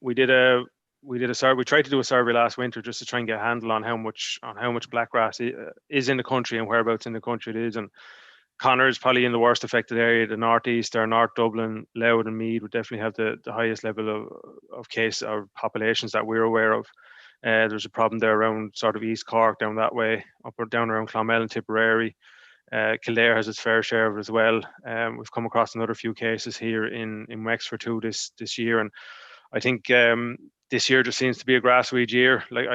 We tried to do a survey last winter just to try and get a handle on how much blackgrass is in the country and whereabouts in the country it is. And Conor is probably in the worst affected area. The northeast, or North Dublin, Louth and Meath would definitely have the highest level of case or populations that we're aware of. There's a problem there around sort of East Cork, down that way, up or down around Clonmel and Tipperary. Kildare has its fair share of it as well. We've come across another few cases here in Wexford too this year, and I think this year just seems to be a grassweed year. Like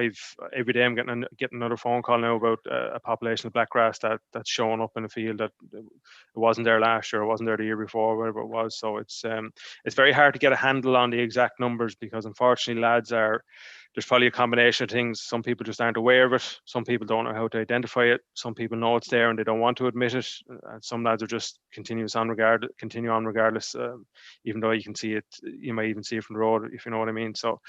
every day I'm getting another phone call now about a population of blackgrass that's showing up in the field that it wasn't there last year, or wasn't there the year before, whatever it was. So it's very hard to get a handle on the exact numbers, because unfortunately there's probably a combination of things. Some people just aren't aware of it. Some people don't know how to identify it. Some people know it's there and they don't want to admit it. And some lads are just continue on regardless, even though you can see it. You might even see it from the road, if you know what I mean. So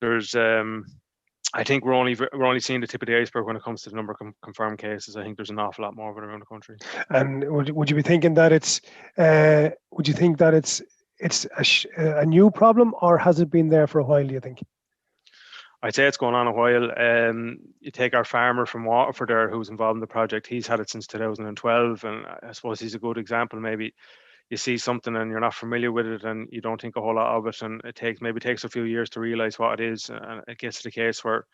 there's, I think we're only seeing the tip of the iceberg when it comes to the number of confirmed cases. I think there's an awful lot more of it around the country. And would you be thinking that it's? Would you think that it's a new problem, or has it been there for a while, do you think? I'd say it's going on a while. You take our farmer from Waterford there who's involved in the project. He's had it since 2012, and I suppose he's a good example. Maybe you see something and you're not familiar with it and you don't think a whole lot of it, and it takes a few years to realise what it is, and it gets to the case where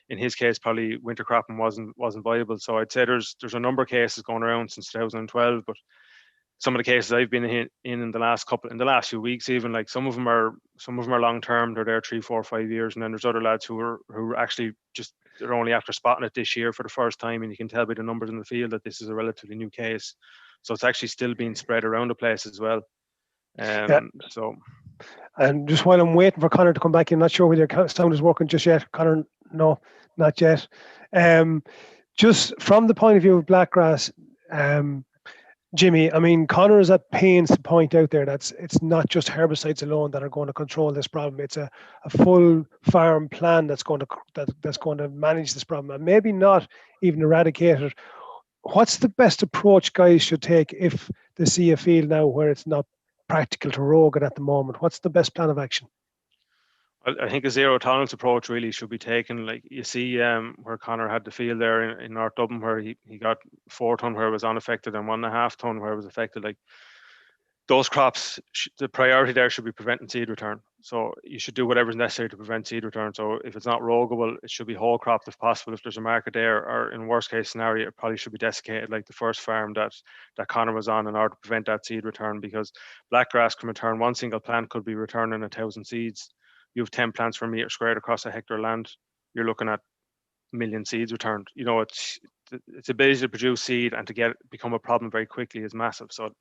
in his case, probably winter cropping wasn't viable. So I'd say there's a number of cases going around since 2012, but some of the cases I've been in the last few weeks, even, like some of them are long term. They're there 3, 4, 5 years, and then there's other lads who are actually they're only after spotting it this year for the first time, and you can tell by the numbers in the field that this is a relatively new case. So it's actually still being spread around the place as well. So. And just while I'm waiting for Conor to come back in, not sure whether your sound is working just yet. Conor, no, not yet. Just from the point of view of Blackgrass, Jimmy, I mean, Conor is at pains to point out there that it's not just herbicides alone that are going to control this problem. It's a full farm plan that's going to manage this problem, and maybe not even eradicate it. What's the best approach guys should take if they see a field now where it's not practical to rogue it at the moment? What's the best plan of action? I think a zero tolerance approach really should be taken. Like you see where Conor had the field there in North Dublin, where he got 4 tonne where it was unaffected and 1.5 tonne where it was affected. Like those crops, the priority there should be preventing seed return. So you should do whatever is necessary to prevent seed return. So if it's not roguable, it should be whole cropped if possible. If there's a market there, or in worst case scenario, it probably should be desiccated like the first farm that Conor was on, in order to prevent that seed return, because Blackgrass can return, one single plant could be returning 1,000 seeds. You have 10 plants per metre squared across a hectare land, you're looking at a million seeds returned. You know, its ability to produce seed and to become a problem very quickly is massive. So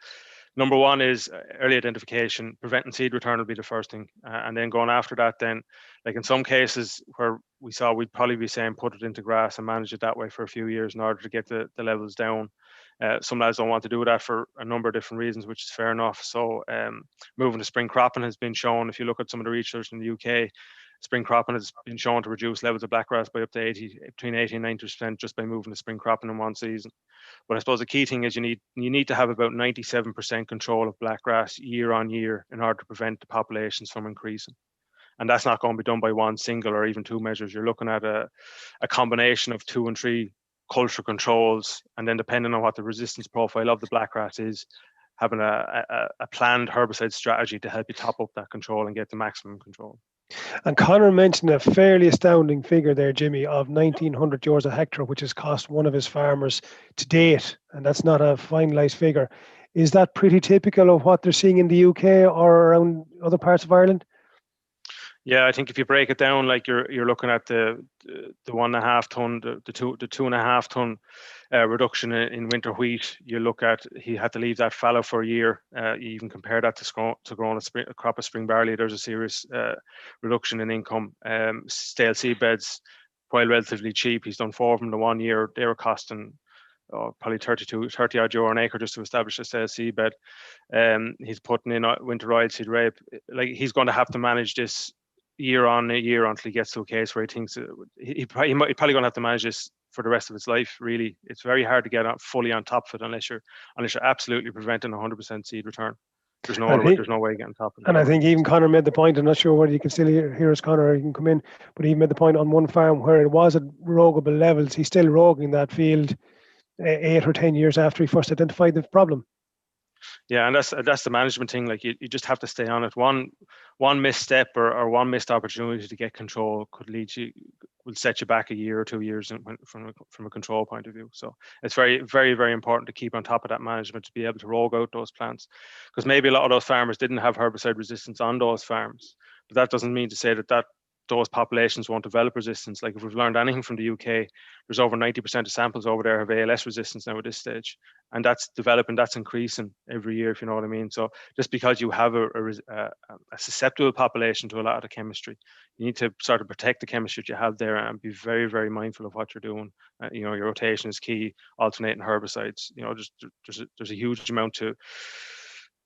number one is early identification. Preventing seed return will be the first thing, and then going after that, then, like in some cases where we saw, we'd probably be saying put it into grass and manage it that way for a few years in order to get the levels down. Some lads don't want to do that for a number of different reasons, which is fair enough. So moving to spring cropping has been shown. If you look at some of the research in the UK, spring cropping has been shown to reduce levels of blackgrass by up to between 80 and 90% just by moving to spring cropping in one season. But I suppose the key thing is you need to have about 97% control of blackgrass year on year in order to prevent the populations from increasing. And that's not going to be done by one single or even two measures. You're looking at a combination of 2 and 3 culture controls, and then depending on what the resistance profile of the blackgrass is, having a planned herbicide strategy to help you top up that control and get the maximum control. And Conor mentioned a fairly astounding figure there, Jimmy, of €1,900 a hectare, which has cost one of his farmers to date, and that's not a finalised figure. Is that pretty typical of what they're seeing in the UK or around other parts of Ireland? Yeah, I think if you break it down, like you're looking at the 1.5 tonne, the 2.5 tonne reduction in winter wheat. You look at, he had to leave that fallow for a year. You even compare that to growing a crop of spring barley. There's a serious reduction in income. Stale seed beds, while relatively cheap, he's done 4 of them in 1 year. They were costing probably 30 odd euro an acre just to establish a stale seed bed. He's putting in winter oilseed rape. Like, he's going to have to manage this year on year until he gets to a case where he thinks he's probably going to have to manage this for the rest of his life. Really, it's very hard to get fully on top of it unless you're absolutely preventing 100% seed return. There's no way getting on top of it. And I think even Conor made the point, I'm not sure whether you can still hear us, Conor, or you can come in, but he made the point on one farm where it was at roguable levels, he's still roguing that field 8 or 10 years after he first identified the problem. Yeah, and that's the management thing. Like, you just have to stay on it. One misstep or one missed opportunity to get control will set you back a year or 2 years from a control point of view. So it's very, very, very important to keep on top of that management, to be able to rogue out those plants, because maybe a lot of those farmers didn't have herbicide resistance on those farms, but that doesn't mean to say that those populations won't develop resistance. Like, if we've learned anything from the UK, there's over 90% of samples over there have ALS resistance now at this stage, and that's developing, that's increasing every year, if you know what I mean. So just because you have a susceptible population to a lot of the chemistry, you need to sort of protect the chemistry that you have there and be very, very mindful of what you're doing. Your rotation is key, alternating herbicides. There's a huge amount to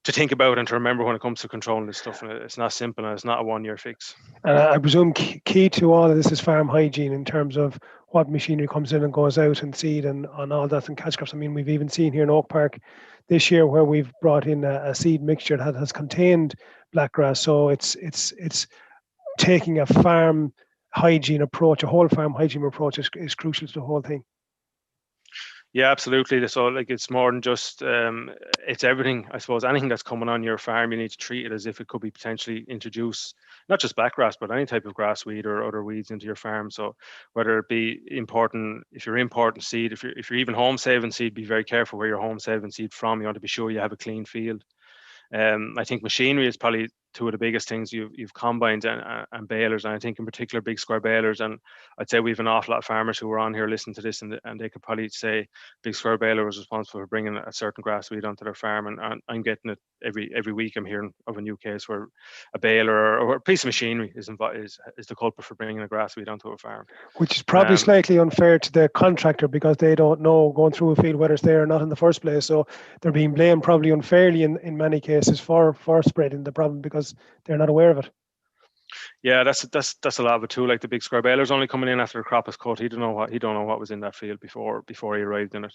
think about and to remember when it comes to controlling this stuff. And it's not simple, and it's not a 1 year fix. And I presume key to all of this is farm hygiene, in terms of what machinery comes in and goes out, and seed and on all that, and catch crops. I mean, we've even seen here in Oak Park this year where we've brought in a seed mixture that has contained blackgrass. So it's taking a farm hygiene approach, a whole farm hygiene approach is crucial to the whole thing. Yeah, absolutely. So like it's more than just it's everything. I suppose anything that's coming on your farm, you need to treat it as if it could be potentially introduce not just blackgrass, but any type of grass weed or other weeds into your farm. So whether it be important, if you're importing seed, if you're even home saving seed, be very careful where you're home saving seed from. You want to be sure you have a clean field. I think machinery is probably two of the biggest things. You've combines and balers, and I think in particular big square balers. And I'd say we've an awful lot of farmers who are on here listening to this, and they could probably say big square baler was responsible for bringing a certain grass weed onto their farm. And I'm getting it every week. I'm hearing of a new case where a baler or a piece of machinery is the culprit for bringing a grass weed onto a farm. Which is probably slightly unfair to the contractor because they don't know going through a field whether it's there or not in the first place. So they're being blamed probably unfairly in many cases for spreading the problem because they're not aware of it. Yeah, that's a lot of it too. Like the big square baler's only coming in after the crop is cut. He don't know what was in that field before he arrived in it.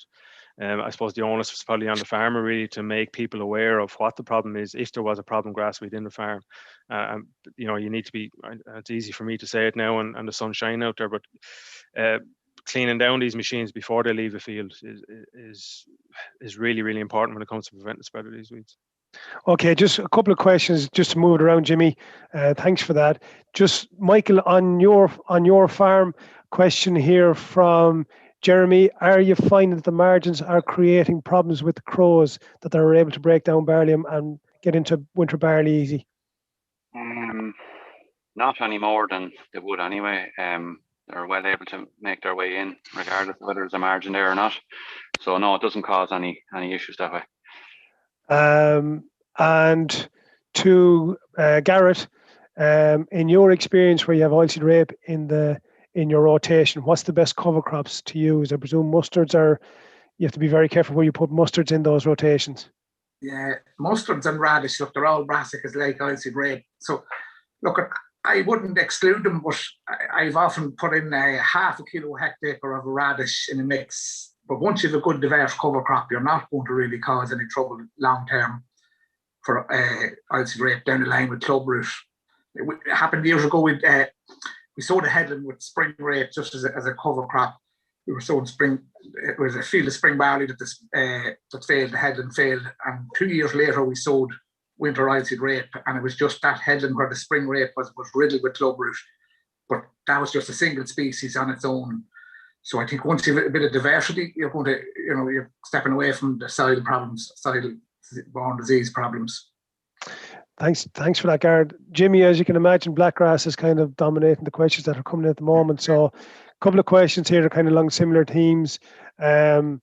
I suppose the onus was probably on the farmer really to make people aware of what the problem is if there was a problem grass weed in the farm. You need to be. It's easy for me to say it now and the sun's shining out there, but cleaning down these machines before they leave a field is really, really important when it comes to preventing the spread of these weeds. Okay, just a couple of questions just to move it around, Jimmy. Thanks for that. Just Michael, on your farm, question here from Jeremy: are you finding that the margins are creating problems with the crows, that they're able to break down barley and get into winter barley easy? Not any more than they would anyway. They're well able to make their way in, regardless of whether there's a margin there or not. So no, it doesn't cause any issues that way. And to Garrett, in your experience where you have oilseed rape in your rotation, what's the best cover crops to use? I presume mustards you have to be very careful where you put mustards in those rotations. Yeah, mustards and radish, look, they're all brassicas like oilseed rape. So look, I wouldn't exclude them, but I've often put in half a kilo hectare of a radish in a mix. But once you have a good diverse cover crop, you're not going to really cause any trouble long term for oilseed rape down the line with club root. It happened years ago. We sowed a headland with spring rape just as a cover crop. We were sowing spring. It was a field of spring barley that failed. The headland failed, and 2 years later we sowed winter oilseed rape, and it was just that headland where the spring rape was riddled with club root. But that was just a single species on its own. So I think once you have a bit of diversity, you're going to, you're stepping away from the soil-borne disease problems. Thanks for that, Garrett. Jimmy, as you can imagine, blackgrass is kind of dominating the questions that are coming at the moment. So a couple of questions here are kind of along similar themes. Where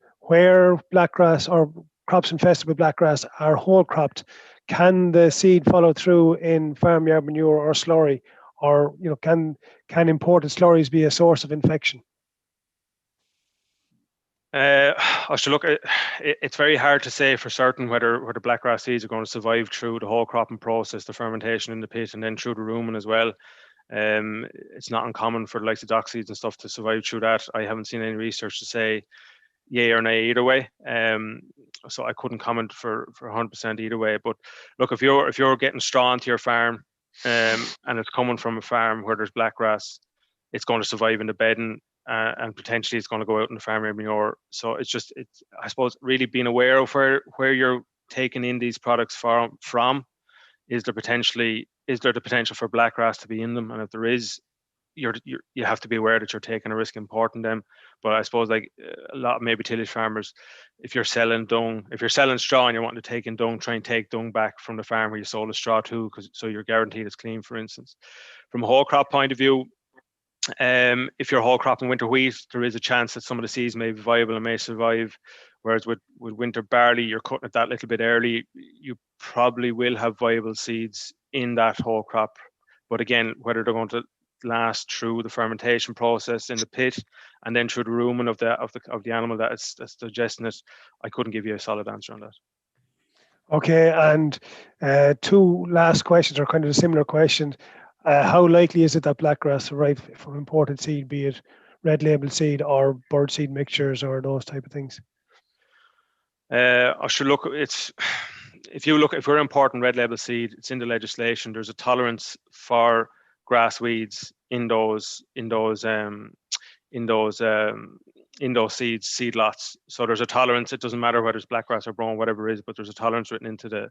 blackgrass or crops infested with blackgrass are whole cropped, can the seed follow through in farmyard manure or slurry? Or can imported slurries be a source of infection? I should look. It's very hard to say for certain whether blackgrass seeds are going to survive through the whole cropping process, the fermentation in the pit, and then through the rumen as well. It's not uncommon for the likes of dock seeds and stuff to survive through that. I haven't seen any research to say yay or nay either way. So I couldn't comment for 100% either way. But look, if you're getting straw into your farm, and it's coming from a farm where there's blackgrass, it's going to survive in the bedding. And potentially it's going to go out in the farmyard manure. So it's I suppose really being aware of where you're taking in these products from. Is there the potential for blackgrass to be in them? And if there is, you have to be aware that you're taking a risk importing them. But I suppose like a lot of maybe tillage farmers, if you're selling dung, if you're selling straw and you're wanting to take in dung, try and take dung back from the farm where you sold the straw to, so you're guaranteed it's clean, for instance. From a whole crop point of view, if you're whole cropping winter wheat, there is a chance that some of the seeds may be viable and may survive. Whereas with winter barley, you're cutting it that little bit early, you probably will have viable seeds in that whole crop. But again, whether they're going to last through the fermentation process in the pit and then through the rumen of the animal that's digesting it, I couldn't give you a solid answer on that. Okay, and two last questions are kind of a similar question. How likely is it that blackgrass survive from imported seed, be it red label seed or bird seed mixtures or those type of things? I should look. If we're importing red label seed, it's in the legislation. There's a tolerance for grass weeds in those in those seed lots. So there's a tolerance. It doesn't matter whether it's blackgrass or brome, whatever it is, but there's a tolerance written into the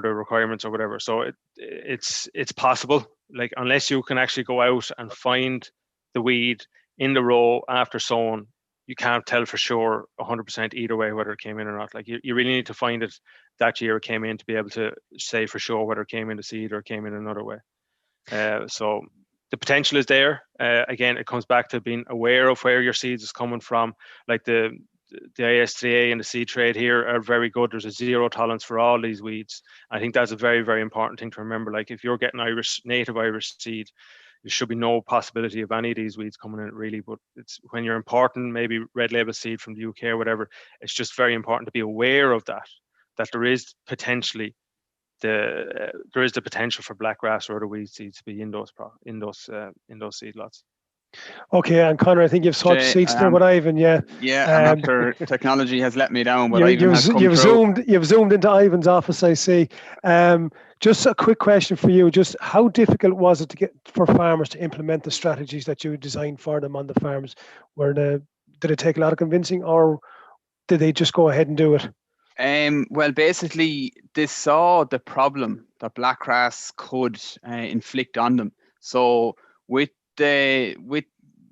requirements or whatever. So it's possible. Like, unless you can actually go out and find the weed in the row after sown, you can't tell for sure 100% either way whether it came in or not. Like, you really need to find it that year it came in to be able to say for sure whether it came in the seed or it came in another way. So the potential is there. Again, it comes back to being aware of where your seeds is coming from. Like the ISTA and the seed trade here are very good. There's a zero tolerance for all these weeds. I think that's a very, very important thing to remember. Like, if you're getting native Irish seed, there should be no possibility of any of these weeds coming in, really. But it's when you're importing maybe red label seed from the UK or whatever, it's just very important to be aware of that there is potentially the potential for blackgrass or other weed seeds to be in those seed lots. Okay, and Conor, I think you've switched seats there with Ivan, yeah. Yeah, and after technology has let me down, but Ivan has come through. You've zoomed into Ivan's office, I see. Just a quick question for you. Just how difficult was it for farmers to implement the strategies that you designed for them on the farms? Did it take a lot of convincing, or did they just go ahead and do it? Well, basically, they saw the problem that blackgrass could inflict on them. So with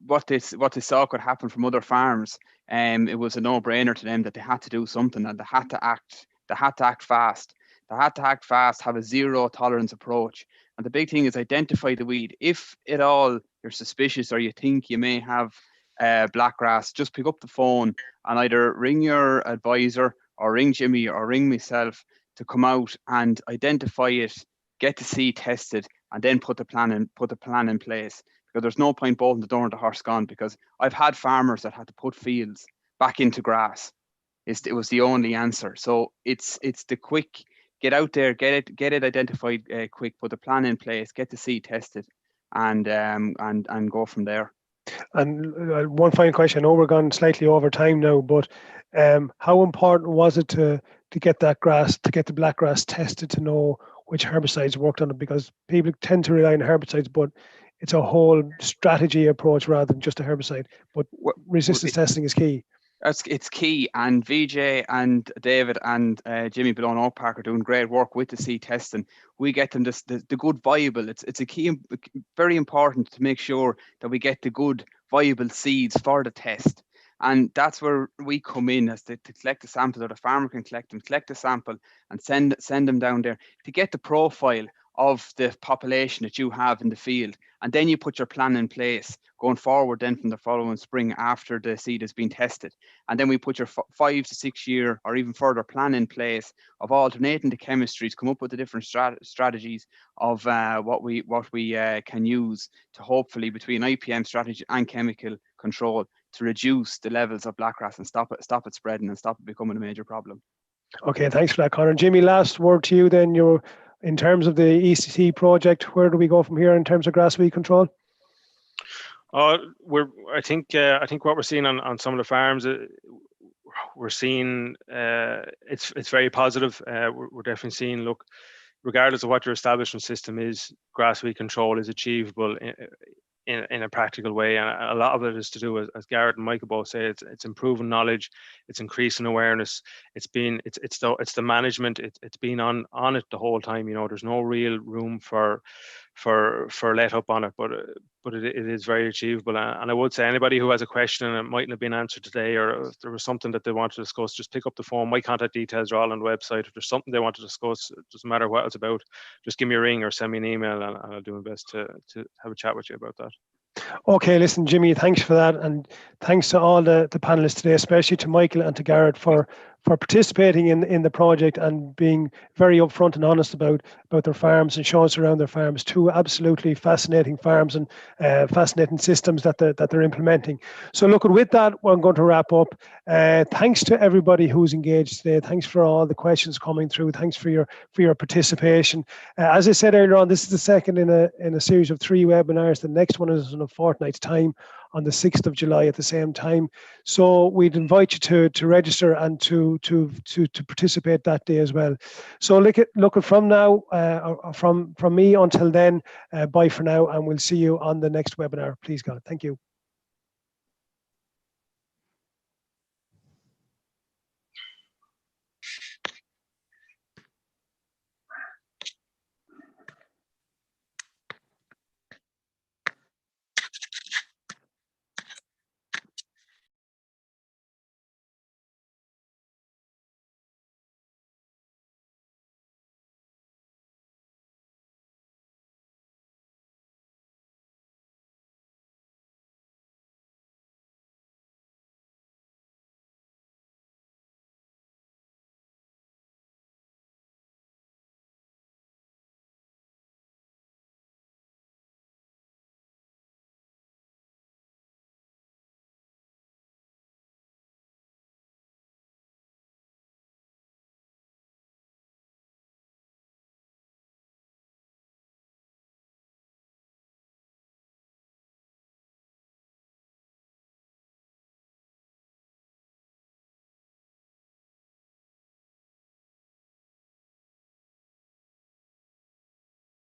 what they saw could happen from other farms, it was a no-brainer to them that they had to do something, and they had to act. They had to act fast. They had to act fast, have a zero tolerance approach. And the big thing is identify the weed. If at all you're suspicious or you think you may have blackgrass, just pick up the phone and either ring your advisor or ring Jimmy or ring myself to come out and identify it, get the seed tested, and then put the plan in place. Because there's no point bolting the door and the horse gone, because I've had farmers that had to put fields back into grass. It was the only answer. So it's the quick, get out there, get it identified quick, put the plan in place, get the seed tested, and go from there. And one final question. I know we're gone slightly over time now, but how important was it to get the blackgrass tested to know which herbicides worked on it? Because people tend to rely on herbicides, but it's a whole strategy approach rather than just a herbicide. But resistance testing is key. It's key, and VJ and David and Jimmy below in Oak Park are doing great work with the seed testing. We get them the good viable. It's a key, very important to make sure that we get the good viable seeds for the test. And that's where we come in, as to collect the samples, or the farmer can collect the sample and send them down there to get the profile of the population that you have in the field. And then you put your plan in place going forward then from the following spring after the seed has been tested. And then we put your 5 to 6 year or even further plan in place of alternating the chemistries, come up with the different strategies of what we can use to hopefully, between IPM strategy and chemical control, to reduce the levels of blackgrass and stop it spreading and stop it becoming a major problem. Okay, thanks for that, Conor. Jimmy, last word to you then. In terms of the ECT project, where do we go from here in terms of grass weed control? I think what we're seeing on some of the farms, we're seeing it's very positive. We're definitely seeing, look, regardless of what your establishment system is, grass weed control is achievable in a practical way, and a lot of it is to do, as Garrett and Michael both say, it's improving knowledge, it's increasing awareness, it's the management, it's been on it the whole time. You know, there's no real room for let up on it, but it is very achievable. And I would say anybody who has a question and it mightn't have been answered today, or if there was something that they want to discuss, just pick up the phone. My contact details are all on the website. If there's something they want to discuss, it doesn't matter what it's about, just give me a ring or send me an email, and I'll do my best to have a chat with you about that. Okay, listen, Jimmy, thanks for that, and thanks to all the panelists today, especially to Michael and to Garrett for participating in the project and being very upfront and honest about their farms and showing us around their farms. Two absolutely fascinating farms and fascinating systems that they're implementing. So look, with that, I'm going to wrap up. Thanks to everybody who's engaged today. Thanks for all the questions coming through. Thanks for your participation. As I said earlier on, this is the second in a series of 3 webinars. The next one is in a fortnight's time, on the 6th of July at the same time. So we'd invite you to register and to participate that day as well. So look from now, from me until then, bye for now, and we'll see you on the next webinar. Please God, thank you.